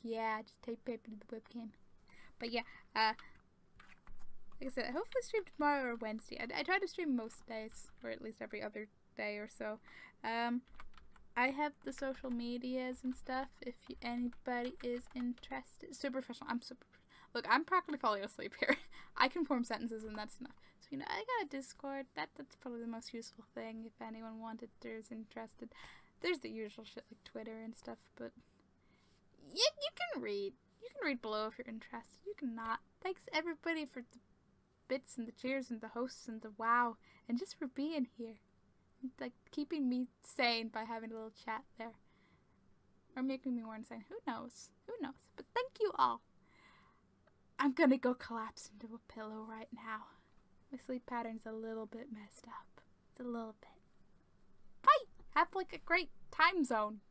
Yeah, just tape paper to the webcam. But yeah, like I said, hopefully stream tomorrow or Wednesday. I try to stream most days, or at least every other day or so. I have the social medias and stuff if anybody is interested. Super professional. I'm super. Look, I'm practically falling asleep here. I can form sentences and that's enough. So, you know, I got a Discord. That's probably the most useful thing if anyone wanted or is interested. There's the usual shit like Twitter and stuff, but you can read. You can read below if you're interested. You can not. Thanks everybody for the bits and the cheers and the hosts and the wow. And just for being here. Like, keeping me sane by having a little chat there. Or making me more insane. Who knows? Who knows? But thank you all. I'm gonna go collapse into a pillow right now. My sleep pattern's a little bit messed up. It's a little bit. Bye! Have like a great time zone.